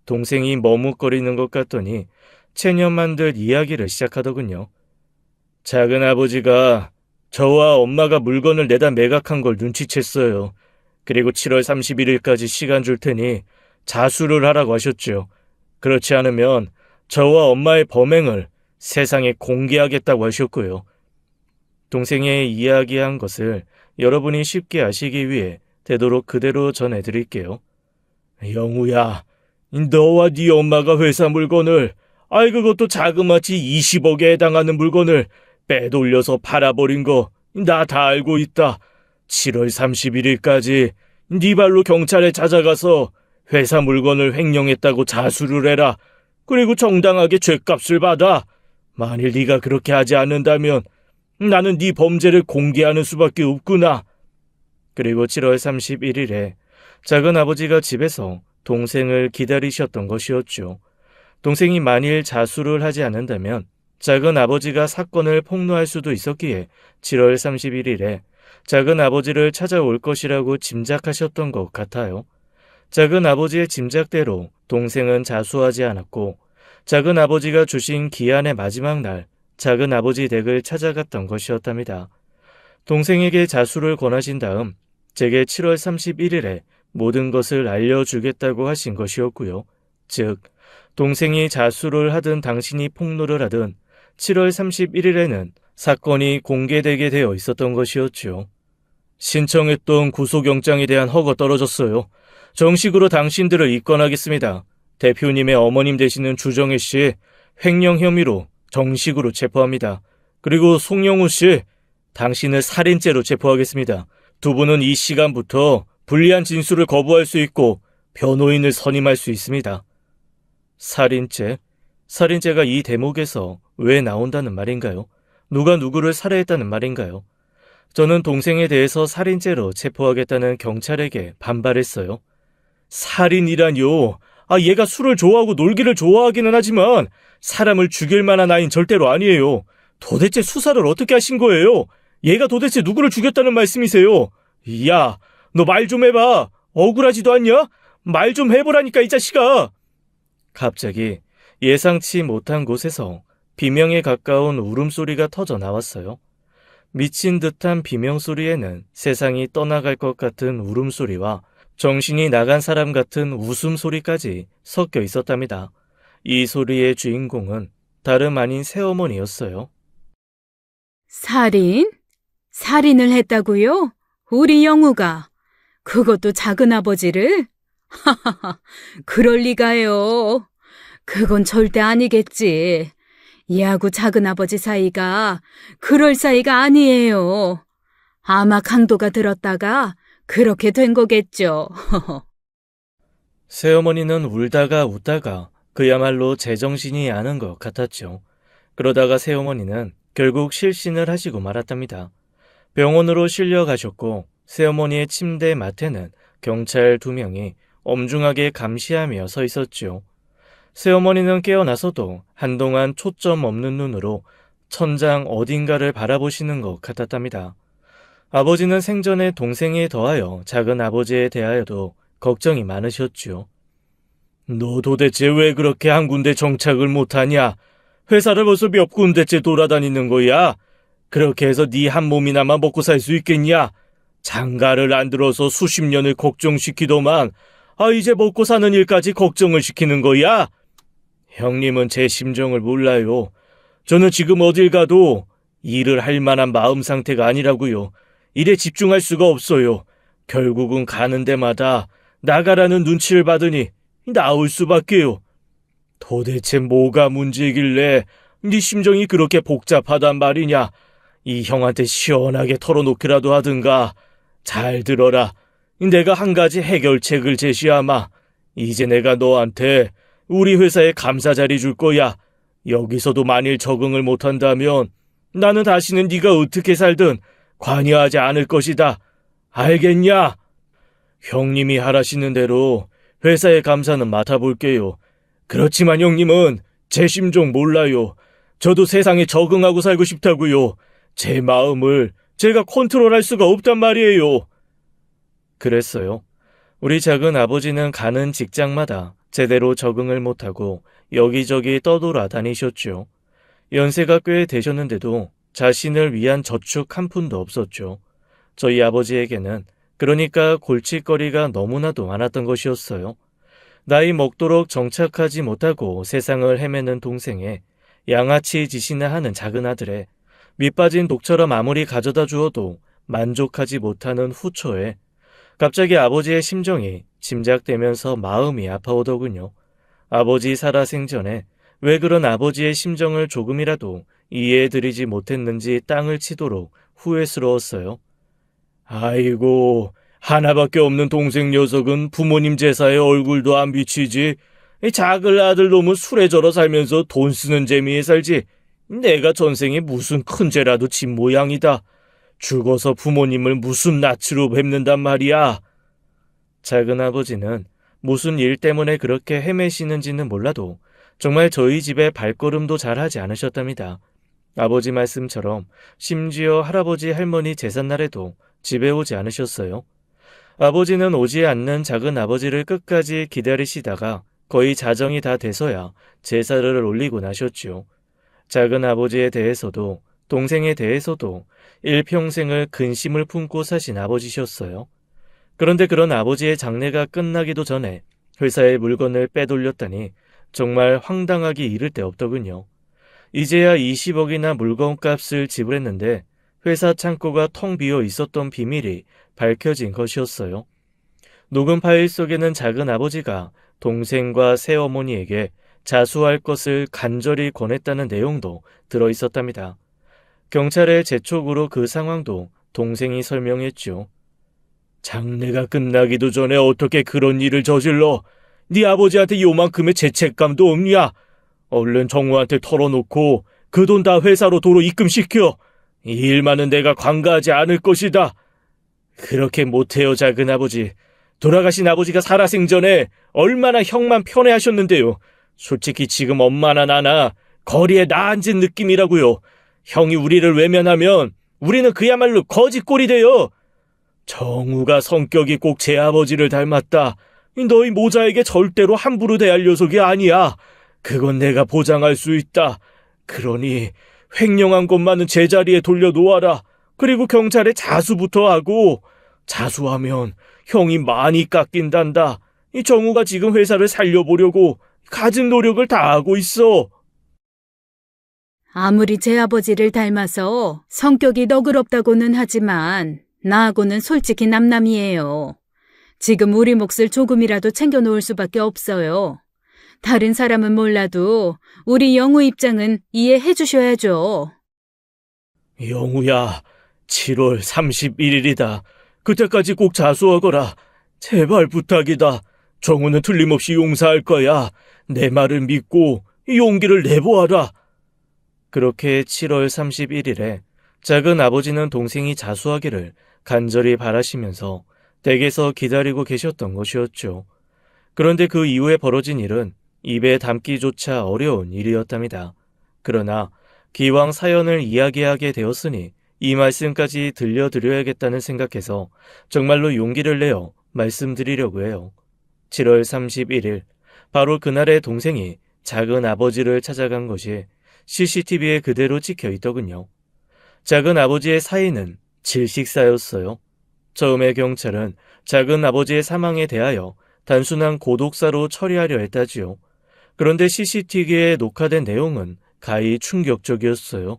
Speaker 1: 동생이 머뭇거리는 것 같더니 체념만들 이야기를 시작하더군요. 작은 아버지가 저와 엄마가 물건을 내다 매각한 걸 눈치챘어요. 그리고 7월 31일까지 시간 줄 테니 자수를 하라고 하셨죠. 그렇지 않으면 저와 엄마의 범행을 세상에 공개하겠다고 하셨고요. 동생의 이야기한 것을 여러분이 쉽게 아시기 위해 되도록 그대로 전해드릴게요. 영우야, 너와 네 엄마가 회사 물건을, 그것도 자그마치 20억에 해당하는 물건을 빼돌려서 팔아버린 거 나 다 알고 있다. 7월 31일까지 네 발로 경찰에 찾아가서 회사 물건을 횡령했다고 자수를 해라. 그리고 정당하게 죗값을 받아. 만일 네가 그렇게 하지 않는다면 나는 네 범죄를 공개하는 수밖에 없구나. 그리고 7월 31일에 작은 아버지가 집에서 동생을 기다리셨던 것이었죠. 동생이 만일 자수를 하지 않는다면 작은 아버지가 사건을 폭로할 수도 있었기에 7월 31일에 작은 아버지를 찾아올 것이라고 짐작하셨던 것 같아요. 작은 아버지의 짐작대로 동생은 자수하지 않았고 작은 아버지가 주신 기한의 마지막 날 작은 아버지 댁을 찾아갔던 것이었답니다. 동생에게 자수를 권하신 다음 제게 7월 31일에 모든 것을 알려주겠다고 하신 것이었고요. 즉, 동생이 자수를 하든 당신이 폭로를 하든 7월 31일에는 사건이 공개되게 되어 있었던 것이었죠. 신청했던 구속영장에 대한 허가 떨어졌어요. 정식으로 당신들을 입건하겠습니다. 대표님의 어머님 되시는 주정혜 씨 횡령 혐의로 정식으로 체포합니다. 그리고 송영우 씨, 당신을 살인죄로 체포하겠습니다. 두 분은 이 시간부터 불리한 진술을 거부할 수 있고 변호인을 선임할 수 있습니다. 살인죄? 살인죄가 이 대목에서 왜 나온다는 말인가요? 누가 누구를 살해했다는 말인가요? 저는 동생에 대해서 살인죄로 체포하겠다는 경찰에게 반발했어요. 살인이라뇨. 얘가 술을 좋아하고 놀기를 좋아하기는 하지만 사람을 죽일 만한 아이는 절대로 아니에요. 도대체 수사를 어떻게 하신 거예요? 얘가 도대체 누구를 죽였다는 말씀이세요? 야, 너 말 좀 해봐. 억울하지도 않냐? 말 좀 해보라니까 이 자식아. 갑자기 예상치 못한 곳에서 비명에 가까운 울음소리가 터져 나왔어요. 미친 듯한 비명소리에는 세상이 떠나갈 것 같은 울음소리와 정신이 나간 사람 같은 웃음소리까지 섞여 있었답니다. 이 소리의 주인공은 다름 아닌 새어머니였어요.
Speaker 2: 살인? 살인을 했다고요? 우리 영우가. 그것도 작은 아버지를? 하하하, 그럴 리가요. 그건 절대 아니겠지. 얘하고 작은 아버지 사이가 그럴 사이가 아니에요. 아마 강도가 들었다가 그렇게 된 거겠죠.
Speaker 1: 새어머니는 울다가 웃다가 그야말로 제정신이 아는 것 같았죠. 그러다가 새어머니는 결국 실신을 하시고 말았답니다. 병원으로 실려가셨고 새어머니의 침대 맡에는 경찰 2명이 엄중하게 감시하며 서 있었죠. 새어머니는 깨어나서도 한동안 초점 없는 눈으로 천장 어딘가를 바라보시는 것 같았답니다. 아버지는 생전에 동생에 더하여 작은 아버지에 대하여도 걱정이 많으셨죠. 너 도대체 왜 그렇게 한 군데 정착을 못하냐? 회사를 벌써 몇 군데째 돌아다니는 거야? 그렇게 해서 네 한 몸이나마 먹고 살 수 있겠냐? 장가를 안 들어서 수십 년을 걱정시키더만 이제 먹고 사는 일까지 걱정을 시키는 거야? 형님은 제 심정을 몰라요. 저는 지금 어딜 가도 일을 할 만한 마음 상태가 아니라고요. 일에 집중할 수가 없어요. 결국은 가는 데마다 나가라는 눈치를 받으니 나올 수밖에요. 도대체 뭐가 문제길래 네 심정이 그렇게 복잡하단 말이냐? 이 형한테 시원하게 털어놓기라도 하든가. 잘 들어라. 내가 한 가지 해결책을 제시하마. 이제 내가 너한테 우리 회사에 감사 자리 줄 거야. 여기서도 만일 적응을 못한다면 나는 다시는 네가 어떻게 살든 관여하지 않을 것이다. 알겠냐? 형님이 하라시는 대로 회사의 감사는 맡아볼게요. 그렇지만 형님은 제 심정 몰라요. 저도 세상에 적응하고 살고 싶다고요. 제 마음을 제가 컨트롤할 수가 없단 말이에요. 그랬어요. 우리 작은 아버지는 가는 직장마다 제대로 적응을 못하고 여기저기 떠돌아다니셨죠. 연세가 꽤 되셨는데도 자신을 위한 저축 한 푼도 없었죠. 저희 아버지에게는 그러니까 골칫거리가 너무나도 많았던 것이었어요. 나이 먹도록 정착하지 못하고 세상을 헤매는 동생에 양아치 짓이나 하는 작은 아들에 밑빠진 독처럼 아무리 가져다 주어도 만족하지 못하는 후초에 갑자기 아버지의 심정이 짐작되면서 마음이 아파오더군요. 아버지 살아생전에 왜 그런 아버지의 심정을 조금이라도 이해해드리지 못했는지 땅을 치도록 후회스러웠어요. 아이고, 하나밖에 없는 동생 녀석은 부모님 제사에 얼굴도 안 비치지. 이 작은 아들 놈은 술에 절어 살면서 돈 쓰는 재미에 살지. 내가 전생에 무슨 큰 죄라도 진 모양이다. 죽어서 부모님을 무슨 낯으로 뵙는단 말이야. 작은 아버지는 무슨 일 때문에 그렇게 헤매시는지는 몰라도 정말 저희 집에 발걸음도 잘 하지 않으셨답니다. 아버지 말씀처럼 심지어 할아버지 할머니 제삿날에도 집에 오지 않으셨어요. 아버지는 오지 않는 작은 아버지를 끝까지 기다리시다가 거의 자정이 다 돼서야 제사를 올리고 나셨지요. 작은 아버지에 대해서도 동생에 대해서도 일평생을 근심을 품고 사신 아버지셨어요. 그런데 그런 아버지의 장례가 끝나기도 전에 회사의 물건을 빼돌렸다니 정말 황당하기 이를 데 없더군요. 이제야 20억이나 물건값을 지불했는데 회사 창고가 텅 비어 있었던 비밀이 밝혀진 것이었어요. 녹음 파일 속에는 작은 아버지가 동생과 새어머니에게 자수할 것을 간절히 권했다는 내용도 들어있었답니다. 경찰에 재촉으로 그 상황도 동생이 설명했죠. 장례가 끝나기도 전에 어떻게 그런 일을 저질러? 네 아버지한테 요만큼의 죄책감도 없냐? 얼른 정우한테 털어놓고 그 돈 다 회사로 도로 입금시켜. 이 일만은 내가 관가하지 않을 것이다. 그렇게 못해요, 작은 아버지. 돌아가신 아버지가 살아생전에 얼마나 형만 편애하셨는데요. 솔직히 지금 엄마나 나나 거리에 나앉은 느낌이라고요. 형이 우리를 외면하면 우리는 그야말로 거지꼴이 돼요. 정우가 성격이 꼭 제 아버지를 닮았다. 너희 모자에게 절대로 함부로 대할 녀석이 아니야. 그건 내가 보장할 수 있다. 그러니 횡령한 것만은 제자리에 돌려놓아라. 그리고 경찰에 자수부터 하고, 자수하면 형이 많이 깎인단다. 이 정우가 지금 회사를 살려보려고 가진 노력을 다하고 있어.
Speaker 2: 아무리 제 아버지를 닮아서 성격이 너그럽다고는 하지만 나하고는 솔직히 남남이에요. 지금 우리 몫을 조금이라도 챙겨놓을 수밖에 없어요. 다른 사람은 몰라도 우리 영우 입장은 이해해 주셔야죠.
Speaker 1: 영우야, 7월 31일이다. 그때까지 꼭 자수하거라. 제발 부탁이다. 정우는 틀림없이 용서할 거야. 내 말을 믿고 용기를 내보아라. 그렇게 7월 31일에 작은 아버지는 동생이 자수하기를 간절히 바라시면서 댁에서 기다리고 계셨던 것이었죠. 그런데 그 이후에 벌어진 일은 입에 담기조차 어려운 일이었답니다. 그러나 기왕 사연을 이야기하게 되었으니 이 말씀까지 들려드려야겠다는 생각해서 정말로 용기를 내어 말씀드리려고 해요. 7월 31일, 바로 그날의 동생이 작은 아버지를 찾아간 것이 CCTV에 그대로 찍혀 있더군요. 작은 아버지의 사인은 질식사였어요. 처음에 경찰은 작은 아버지의 사망에 대하여 단순한 고독사로 처리하려 했다지요. 그런데 CCTV에 녹화된 내용은 가히 충격적이었어요.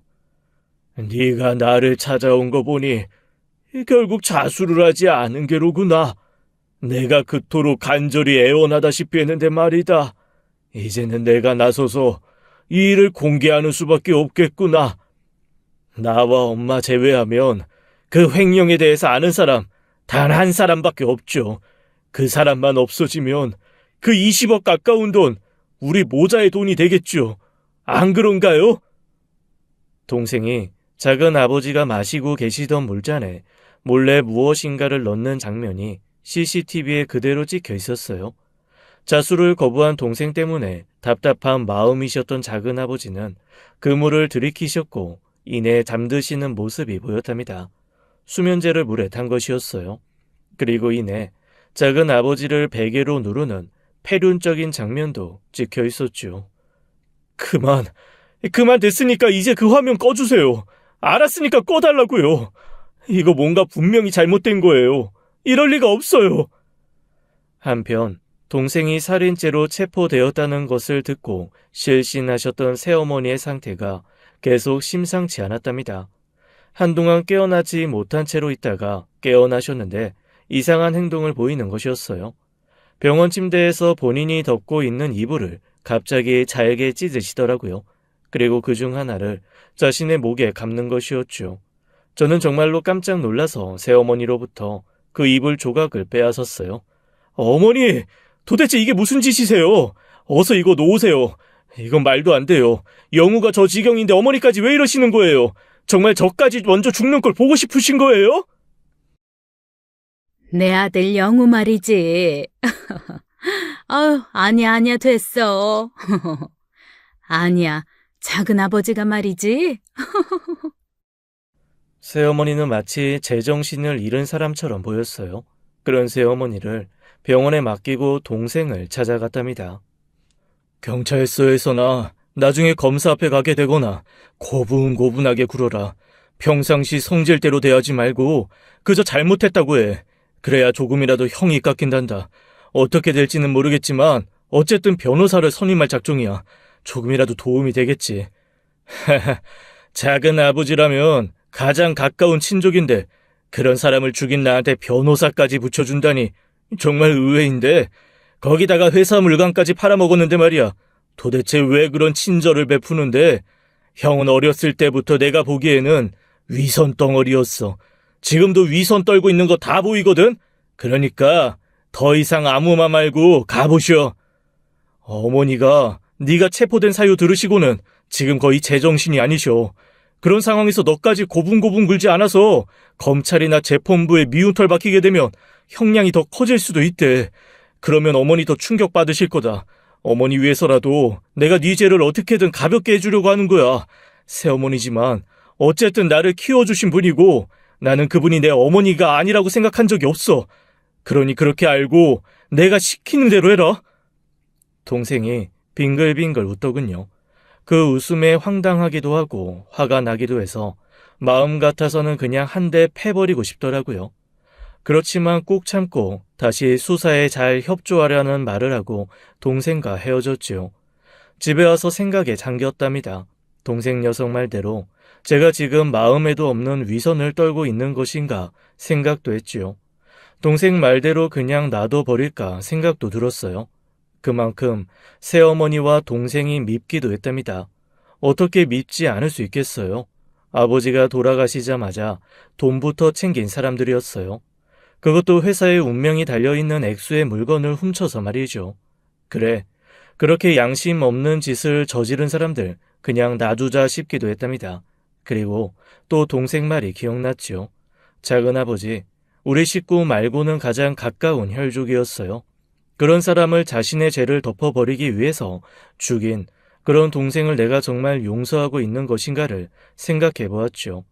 Speaker 1: 네가 나를 찾아온 거 보니 결국 자수를 하지 않은 게로구나. 내가 그토록 간절히 애원하다시피 했는데 말이다. 이제는 내가 나서서 이 일을 공개하는 수밖에 없겠구나. 나와 엄마 제외하면 그 횡령에 대해서 아는 사람 단 한 사람밖에 없죠. 그 사람만 없어지면 그 20억 가까운 돈 우리 모자의 돈이 되겠죠. 안 그런가요? 동생이 작은 아버지가 마시고 계시던 물잔에 몰래 무엇인가를 넣는 장면이 CCTV에 그대로 찍혀 있었어요. 자수를 거부한 동생 때문에 답답한 마음이셨던 작은 아버지는 그물을 들이키셨고 이내 잠드시는 모습이 보였답니다. 수면제를 물에 탄 것이었어요. 그리고 이내 작은 아버지를 베개로 누르는 폐륜적인 장면도 찍혀 있었죠. 그만 됐으니까 이제 그 화면 꺼주세요. 알았으니까 꺼달라고요. 이거 뭔가 분명히 잘못된 거예요. 이럴 리가 없어요. 한편 동생이 살인죄로 체포되었다는 것을 듣고 실신하셨던 새어머니의 상태가 계속 심상치 않았답니다. 한동안 깨어나지 못한 채로 있다가 깨어나셨는데 이상한 행동을 보이는 것이었어요. 병원 침대에서 본인이 덮고 있는 이불을 갑자기 잘게 찢으시더라고요. 그리고 그중 하나를 자신의 목에 감는 것이었죠. 저는 정말로 깜짝 놀라서 새어머니로부터 그 이불 조각을 빼앗았어요. 어머니, 도대체 이게 무슨 짓이세요? 어서 이거 놓으세요. 이건 말도 안 돼요. 영우가 저 지경인데 어머니까지 왜 이러시는 거예요? 정말 저까지 먼저 죽는 걸 보고 싶으신 거예요?
Speaker 2: 내 아들 영우 말이지. 아유, 아니야, 됐어. 아니야, 작은 아버지가 말이지.
Speaker 1: 새어머니는 마치 제정신을 잃은 사람처럼 보였어요. 그런 새어머니를 병원에 맡기고 동생을 찾아갔답니다. 경찰서에서나 나중에 검사 앞에 가게 되거나 고분고분하게 굴어라. 평상시 성질대로 대하지 말고 그저 잘못했다고 해. 그래야 조금이라도 형이 깎인단다. 어떻게 될지는 모르겠지만 어쨌든 변호사를 선임할 작정이야. 조금이라도 도움이 되겠지. 작은 아버지라면 가장 가까운 친족인데 그런 사람을 죽인 나한테 변호사까지 붙여준다니 정말 의외인데, 거기다가 회사 물건까지 팔아먹었는데 말이야. 도대체 왜 그런 친절을 베푸는데? 형은 어렸을 때부터 내가 보기에는 위선 덩어리였어. 지금도 위선 떨고 있는 거 다 보이거든? 그러니까 더 이상 아무 말 말고 가보셔. 어머니가 네가 체포된 사유 들으시고는 지금 거의 제정신이 아니셔. 그런 상황에서 너까지 고분고분 굴지 않아서 검찰이나 재판부에 미운 털 박히게 되면 형량이 더 커질 수도 있대. 그러면 어머니 더 충격받으실 거다. 어머니 위해서라도 내가 네 죄를 어떻게든 가볍게 해주려고 하는 거야. 새어머니지만 어쨌든 나를 키워주신 분이고 나는 그분이 내 어머니가 아니라고 생각한 적이 없어. 그러니 그렇게 알고 내가 시키는 대로 해라. 동생이 빙글빙글 웃더군요. 그 웃음에 황당하기도 하고 화가 나기도 해서 마음 같아서는 그냥 한 대 패버리고 싶더라고요. 그렇지만 꾹 참고 다시 수사에 잘 협조하려는 말을 하고 동생과 헤어졌지요. 집에 와서 생각에 잠겼답니다. 동생 녀석 말대로 제가 지금 마음에도 없는 위선을 떨고 있는 것인가 생각도 했지요. 동생 말대로 그냥 놔둬버릴까 생각도 들었어요. 그만큼 새어머니와 동생이 밉기도 했답니다. 어떻게 밉지 않을 수 있겠어요? 아버지가 돌아가시자마자 돈부터 챙긴 사람들이었어요. 그것도 회사의 운명이 달려있는 액수의 물건을 훔쳐서 말이죠. 그래, 그렇게 양심 없는 짓을 저지른 사람들 그냥 놔두자 싶기도 했답니다. 그리고 또 동생 말이 기억났지요. 작은아버지, 우리 식구 말고는 가장 가까운 혈족이었어요. 그런 사람을 자신의 죄를 덮어버리기 위해서 죽인 그런 동생을 내가 정말 용서하고 있는 것인가를 생각해 보았죠.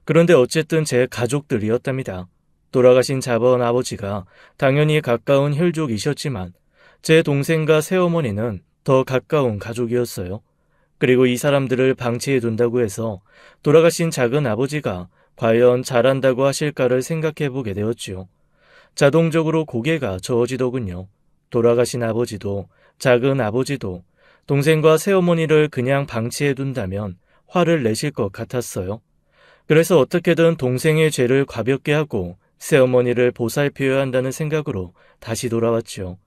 Speaker 1: 그런데 어쨌든 제 가족들이었답니다. 돌아가신 자번 아버지가 당연히 가까운 혈족이셨지만 제 동생과 새어머니는 더 가까운 가족이었어요. 그리고 이 사람들을 방치해 둔다고 해서 돌아가신 작은 아버지가 과연 잘한다고 하실까를 생각해 보게 되었지요. 자동적으로 고개가 저어지더군요. 돌아가신 아버지도 작은 아버지도 동생과 새어머니를 그냥 방치해 둔다면 화를 내실 것 같았어요. 그래서 어떻게든 동생의 죄를 가볍게 하고 새어머니를 보살펴야 한다는 생각으로 다시 돌아왔죠.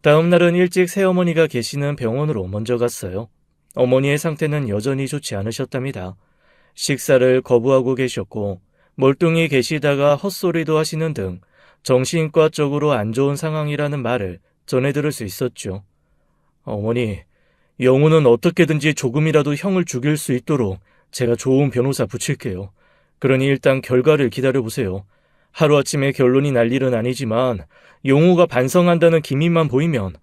Speaker 1: 다음 날은 일찍 새어머니가 계시는 병원으로 먼저 갔어요. 어머니의 상태는 여전히 좋지 않으셨답니다. 식사를 거부하고 계셨고 멀뚱히 계시다가 헛소리도 하시는 등 정신과 쪽으로 안 좋은 상황이라는 말을 전해 들을 수 있었죠. 어머니, 영우는 어떻게든지 조금이라도 형을 죽일 수 있도록 제가 좋은 변호사 붙일게요. 그러니 일단 결과를 기다려보세요. 하루아침에 결론이 날 일은 아니지만 영우가 반성한다는 기미만 보이면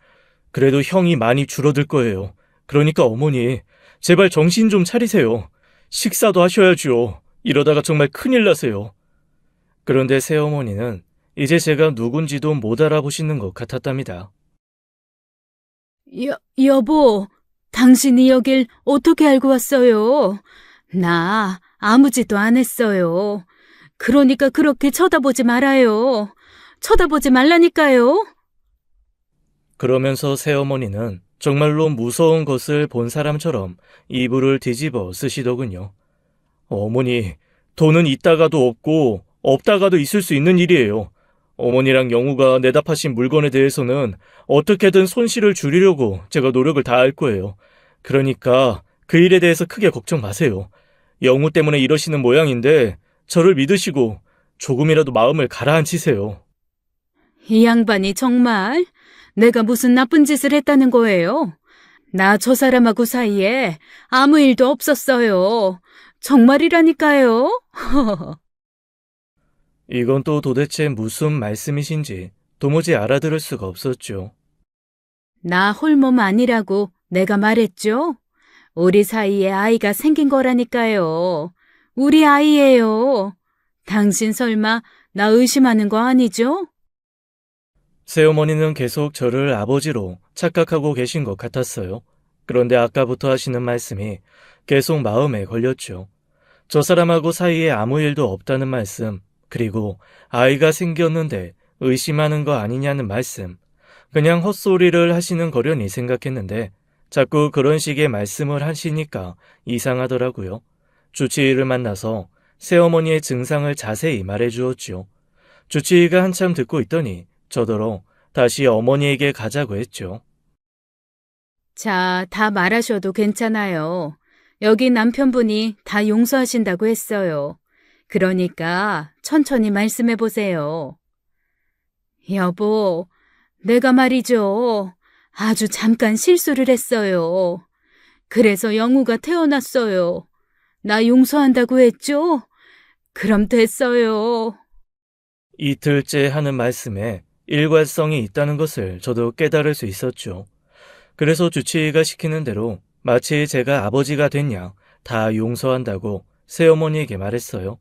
Speaker 1: 그래도 형이 많이 줄어들 거예요. 그러니까 어머니, 제발 정신 좀 차리세요. 식사도 하셔야죠. 이러다가 정말 큰일 나세요. 그런데 새어머니는 이제 제가 누군지도 못 알아보시는 것 같았답니다.
Speaker 2: 여보, 당신이 여길 어떻게 알고 왔어요? 나 아무 짓도 안 했어요. 그러니까 그렇게 쳐다보지 말아요. 쳐다보지 말라니까요.
Speaker 1: 그러면서 새어머니는 정말로 무서운 것을 본 사람처럼 이불을 뒤집어 쓰시더군요. 어머니, 돈은 있다가도 없고 없다가도 있을 수 있는 일이에요. 어머니랑 영우가 내다파신 물건에 대해서는 어떻게든 손실을 줄이려고 제가 노력을 다할 거예요. 그러니까 그 일에 대해서 크게 걱정 마세요. 영우 때문에 이러시는 모양인데 저를 믿으시고 조금이라도 마음을 가라앉히세요.
Speaker 2: 이 양반이 정말 내가 무슨 나쁜 짓을 했다는 거예요? 나 저 사람하고 사이에 아무 일도 없었어요. 정말이라니까요.
Speaker 1: 이건 또 도대체 무슨 말씀이신지 도무지 알아들을 수가 없었죠.
Speaker 2: 나 홀몸 아니라고 내가 말했죠? 우리 사이에 아이가 생긴 거라니까요. 우리 아이예요. 당신 설마 나 의심하는 거 아니죠?
Speaker 1: 새어머니는 계속 저를 아버지로 착각하고 계신 것 같았어요. 그런데 아까부터 하시는 말씀이 계속 마음에 걸렸죠. 저 사람하고 사이에 아무 일도 없다는 말씀, 그리고 아이가 생겼는데 의심하는 거 아니냐는 말씀, 그냥 헛소리를 하시는 거려니 생각했는데 자꾸 그런 식의 말씀을 하시니까 이상하더라고요. 주치의를 만나서 새어머니의 증상을 자세히 말해 주었지요. 주치의가 한참 듣고 있더니 저더러 다시 어머니에게 가자고 했죠.
Speaker 2: 자, 다 말하셔도 괜찮아요. 여기 남편분이 다 용서하신다고 했어요. 그러니까 천천히 말씀해 보세요. 여보, 내가 말이죠. 아주 잠깐 실수를 했어요. 그래서 영우가 태어났어요. 나 용서한다고 했죠? 그럼 됐어요.
Speaker 1: 이틀째 하는 말씀에 일관성이 있다는 것을 저도 깨달을 수 있었죠. 그래서 주치의가 시키는 대로 마치 제가 아버지가 됐냐 다 용서한다고 새어머니에게 말했어요.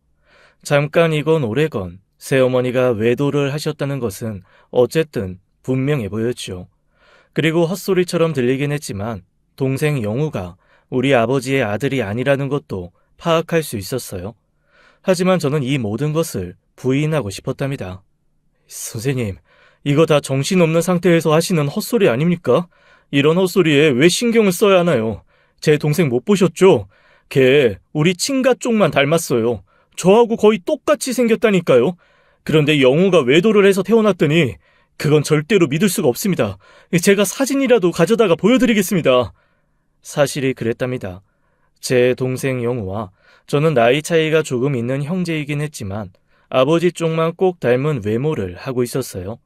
Speaker 1: 잠깐이건 오래건 새어머니가 외도를 하셨다는 것은 어쨌든 분명해 보였죠. 그리고 헛소리처럼 들리긴 했지만 동생 영우가 우리 아버지의 아들이 아니라는 것도 파악할 수 있었어요. 하지만 저는 이 모든 것을 부인하고 싶었답니다. 선생님, 이거 다 정신없는 상태에서 하시는 헛소리 아닙니까? 이런 헛소리에 왜 신경을 써야 하나요? 제 동생 못 보셨죠? 걔 우리 친가 쪽만 닮았어요. 저하고 거의 똑같이 생겼다니까요. 그런데 영우가 외도를 해서 태어났더니 그건 절대로 믿을 수가 없습니다. 제가 사진이라도 가져다가 보여드리겠습니다. 사실이 그랬답니다. 제 동생 영우와 저는 나이 차이가 조금 있는 형제이긴 했지만 아버지 쪽만 꼭 닮은 외모를 하고 있었어요.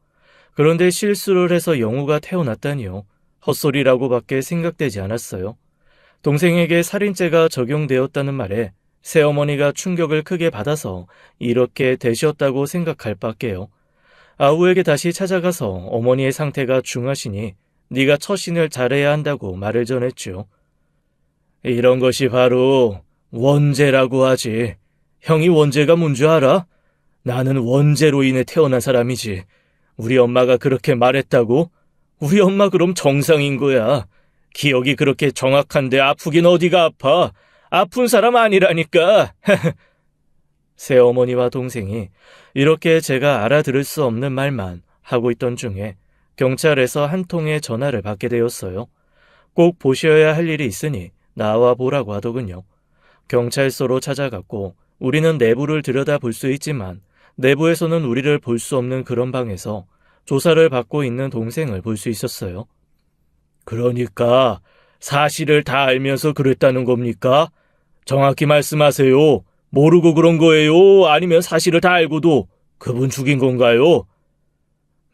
Speaker 1: 그런데 실수를 해서 영우가 태어났다니요. 헛소리라고밖에 생각되지 않았어요. 동생에게 살인죄가 적용되었다는 말에 새어머니가 충격을 크게 받아서 이렇게 되셨다고 생각할 밖에요. 아우에게 다시 찾아가서 어머니의 상태가 중하시니 네가 처신을 잘해야 한다고 말을 전했죠. 이런 것이 바로 원죄라고 하지. 형이 원죄가 뭔 줄 알아? 나는 원죄로 인해 태어난 사람이지. 우리 엄마가 그렇게 말했다고? 우리 엄마 그럼 정상인 거야. 기억이 그렇게 정확한데 아프긴 어디가 아파. 아픈 사람 아니라니까. 새어머니와 동생이 이렇게 제가 알아들을 수 없는 말만 하고 있던 중에 경찰에서 한 통의 전화를 받게 되었어요. 꼭 보셔야 할 일이 있으니 나와 보라고 하더군요. 경찰서로 찾아갔고 우리는 내부를 들여다볼 수 있지만 내부에서는 우리를 볼 수 없는 그런 방에서 조사를 받고 있는 동생을 볼 수 있었어요. 그러니까 사실을 다 알면서 그랬다는 겁니까? 정확히 말씀하세요. 모르고 그런 거예요? 아니면 사실을 다 알고도 그분 죽인 건가요?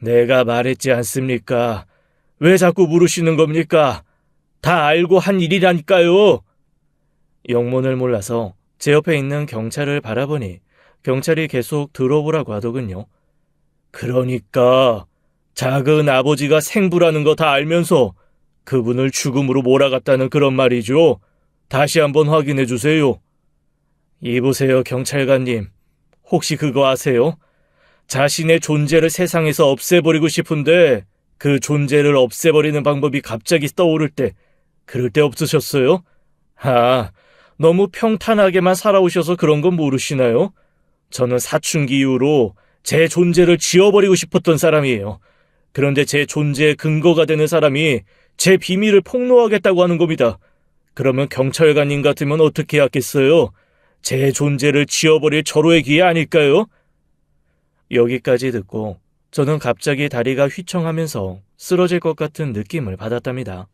Speaker 1: 내가 말했지 않습니까? 왜 자꾸 물으시는 겁니까? 다 알고 한 일이라니까요. 영문을 몰라서 제 옆에 있는 경찰을 바라보니 경찰이 계속 들어보라고 하더군요. 그러니까 작은 아버지가 생부라는 거 다 알면서 그분을 죽음으로 몰아갔다는 그런 말이죠. 다시 한번 확인해 주세요. 이보세요, 경찰관님. 혹시 그거 아세요? 자신의 존재를 세상에서 없애버리고 싶은데 그 존재를 없애버리는 방법이 갑자기 떠오를 때 그럴 때 없으셨어요? 너무 평탄하게만 살아오셔서 그런 건 모르시나요? 저는 사춘기 이후로 제 존재를 지워버리고 싶었던 사람이에요. 그런데 제 존재의 근거가 되는 사람이 제 비밀을 폭로하겠다고 하는 겁니다. 그러면 경찰관님 같으면 어떻게 하겠어요? 제 존재를 지워버릴 절호의 기회 아닐까요? 여기까지 듣고 저는 갑자기 다리가 휘청하면서 쓰러질 것 같은 느낌을 받았답니다.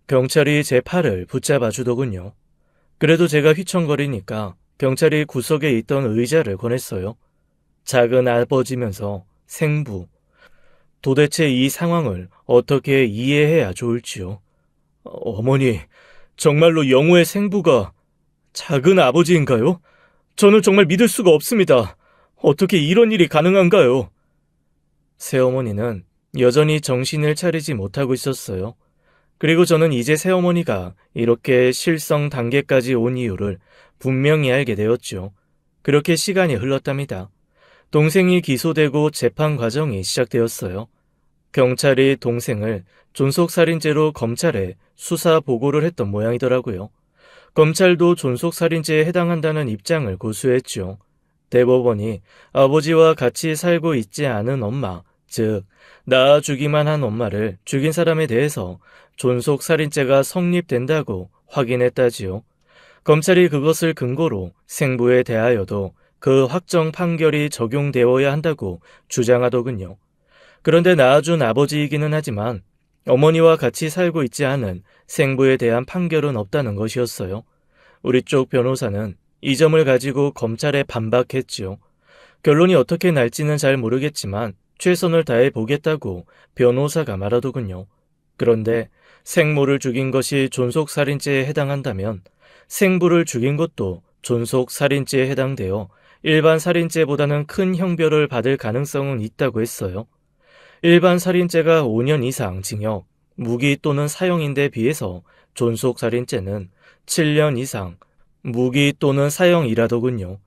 Speaker 1: 경찰이 제 팔을 붙잡아 주더군요. 그래도 제가 휘청거리니까 경찰이 구석에 있던 의자를 권했어요. 작은 아버지면서 생부. 도대체 이 상황을 어떻게 이해해야 좋을지요? 어머니, 정말로 영우의 생부가 작은 아버지인가요? 저는 정말 믿을 수가 없습니다. 어떻게 이런 일이 가능한가요? 새어머니는 여전히 정신을 차리지 못하고 있었어요. 그리고 저는 이제 새어머니가 이렇게 실성 단계까지 온 이유를 분명히 알게 되었죠. 그렇게 시간이 흘렀답니다. 동생이 기소되고 재판 과정이 시작되었어요. 경찰이 동생을 존속살인죄로 검찰에 수사 보고를 했던 모양이더라고요. 검찰도 존속살인죄에 해당한다는 입장을 고수했죠. 대법원이 아버지와 같이 살고 있지 않은 엄마, 즉 낳아주기만 한 엄마를 죽인 사람에 대해서 존속살인죄가 성립된다고 확인했다지요. 검찰이 그것을 근거로 생부에 대하여도 그 확정 판결이 적용되어야 한다고 주장하더군요. 그런데 낳아준 아버지이기는 하지만 어머니와 같이 살고 있지 않은 생부에 대한 판결은 없다는 것이었어요. 우리 쪽 변호사는 이 점을 가지고 검찰에 반박했지요. 결론이 어떻게 날지는 잘 모르겠지만 최선을 다해 보겠다고 변호사가 말하더군요. 그런데 생모를 죽인 것이 존속살인죄에 해당한다면 생부를 죽인 것도 존속살인죄에 해당되어 일반 살인죄보다는 큰 형벌을 받을 가능성은 있다고 했어요. 일반 살인죄가 5년 이상 징역, 무기 또는 사형인데 비해서 존속살인죄는 7년 이상, 무기 또는 사형이라더군요.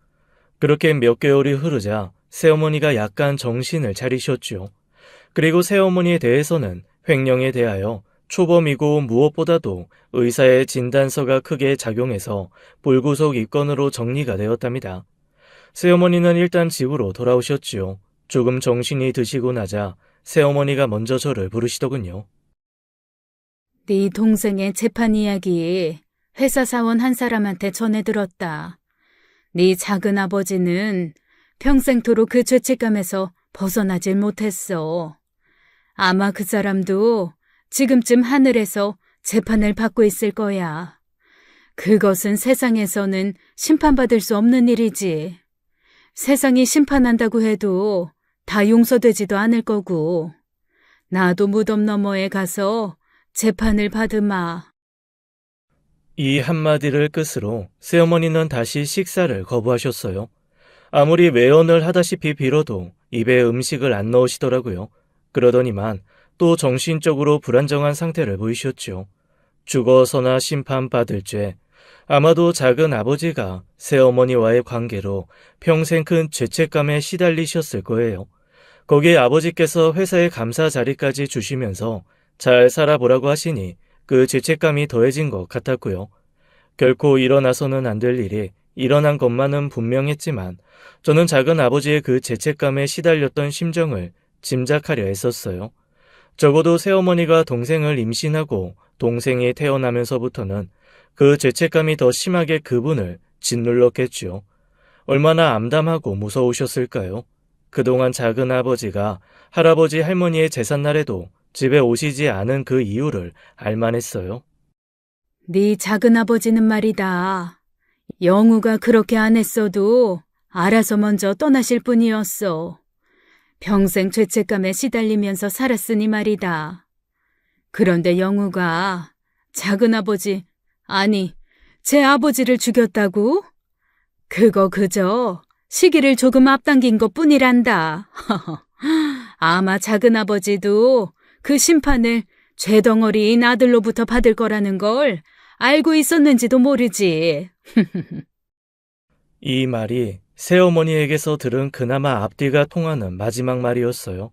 Speaker 1: 그렇게 몇 개월이 흐르자 새어머니가 약간 정신을 차리셨죠. 그리고 새어머니에 대해서는 횡령에 대하여 초범이고 무엇보다도 의사의 진단서가 크게 작용해서 불구속 입건으로 정리가 되었답니다. 새어머니는 일단 집으로 돌아오셨지요. 조금 정신이 드시고 나자 새어머니가 먼저 저를 부르시더군요.
Speaker 2: 네 동생의 재판 이야기 회사 사원 한 사람한테 전해 들었다. 네 작은 아버지는 평생토록 그 죄책감에서 벗어나질 못했어. 아마 그 사람도 지금쯤 하늘에서 재판을 받고 있을 거야. 그것은 세상에서는 심판받을 수 없는 일이지. 세상이 심판한다고 해도 다 용서되지도 않을 거고. 나도 무덤 너머에 가서 재판을 받으마.
Speaker 1: 이 한마디를 끝으로 새어머니는 다시 식사를 거부하셨어요. 아무리 외언을 하다시피 빌어도 입에 음식을 안 넣으시더라고요. 그러더니만 또 정신적으로 불안정한 상태를 보이셨죠. 죽어서나 심판받을 죄, 아마도 작은 아버지가 새어머니와의 관계로 평생 큰 죄책감에 시달리셨을 거예요. 거기에 아버지께서 회사에 감사 자리까지 주시면서 잘 살아보라고 하시니 그 죄책감이 더해진 것 같았고요. 결코 일어나서는 안 될 일이 일어난 것만은 분명했지만 저는 작은 아버지의 그 죄책감에 시달렸던 심정을 짐작하려 했었어요. 적어도 새어머니가 동생을 임신하고 동생이 태어나면서부터는 그 죄책감이 더 심하게 그분을 짓눌렀겠지요. 얼마나 암담하고 무서우셨을까요? 그동안 작은 아버지가 할아버지 할머니의 제삿날에도 집에 오시지 않은 그 이유를 알만했어요.
Speaker 2: 네 작은 아버지는 말이다. 영우가 그렇게 안 했어도 알아서 먼저 떠나실 뿐이었어. 평생 죄책감에 시달리면서 살았으니 말이다. 그런데 영우가 작은 아버지, 아니, 제 아버지를 죽였다고? 그거 그저 시기를 조금 앞당긴 것 뿐이란다. 아마 작은 아버지도 그 심판을 죄덩어리인 아들로부터 받을 거라는 걸 알고 있었는지도 모르지.
Speaker 1: 이 말이 새어머니에게서 들은 그나마 앞뒤가 통하는 마지막 말이었어요.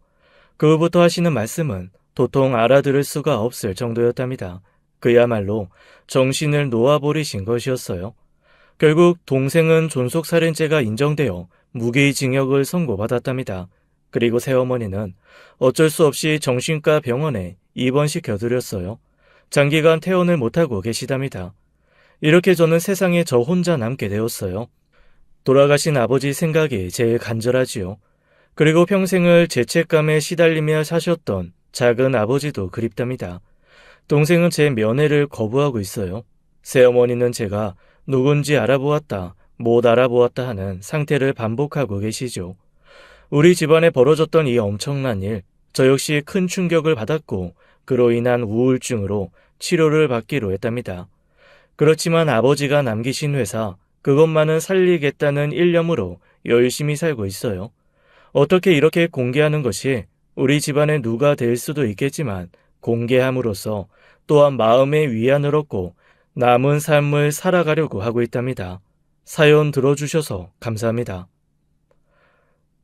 Speaker 1: 그 후부터 하시는 말씀은 도통 알아들을 수가 없을 정도였답니다. 그야말로 정신을 놓아버리신 것이었어요. 결국 동생은 존속살인죄가 인정되어 무기징역을 선고받았답니다. 그리고 새어머니는 어쩔 수 없이 정신과 병원에 입원시켜드렸어요. 장기간 퇴원을 못하고 계시답니다. 이렇게 저는 세상에 저 혼자 남게 되었어요. 돌아가신 아버지 생각이 제일 간절하지요. 그리고 평생을 죄책감에 시달리며 사셨던 작은 아버지도 그립답니다. 동생은 제 면회를 거부하고 있어요. 새어머니는 제가 누군지 알아보았다, 못 알아보았다 하는 상태를 반복하고 계시죠. 우리 집안에 벌어졌던 이 엄청난 일, 저 역시 큰 충격을 받았고 그로 인한 우울증으로 치료를 받기로 했답니다. 그렇지만 아버지가 남기신 회사, 그것만은 살리겠다는 일념으로 열심히 살고 있어요. 어떻게 이렇게 공개하는 것이 우리 집안의 누가 될 수도 있겠지만 공개함으로써 또한 마음의 위안을 얻고 남은 삶을 살아가려고 하고 있답니다. 사연 들어주셔서 감사합니다.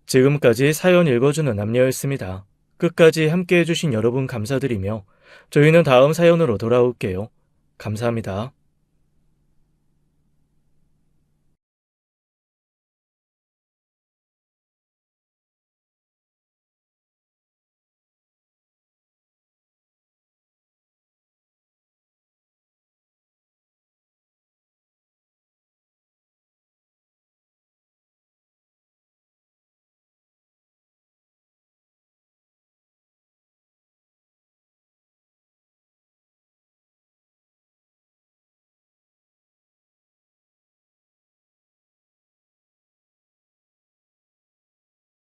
Speaker 1: 지금까지 사연 읽어주는 남녀였습니다. 끝까지 함께 해주신 여러분 감사드리며 저희는 다음 사연으로 돌아올게요. 감사합니다.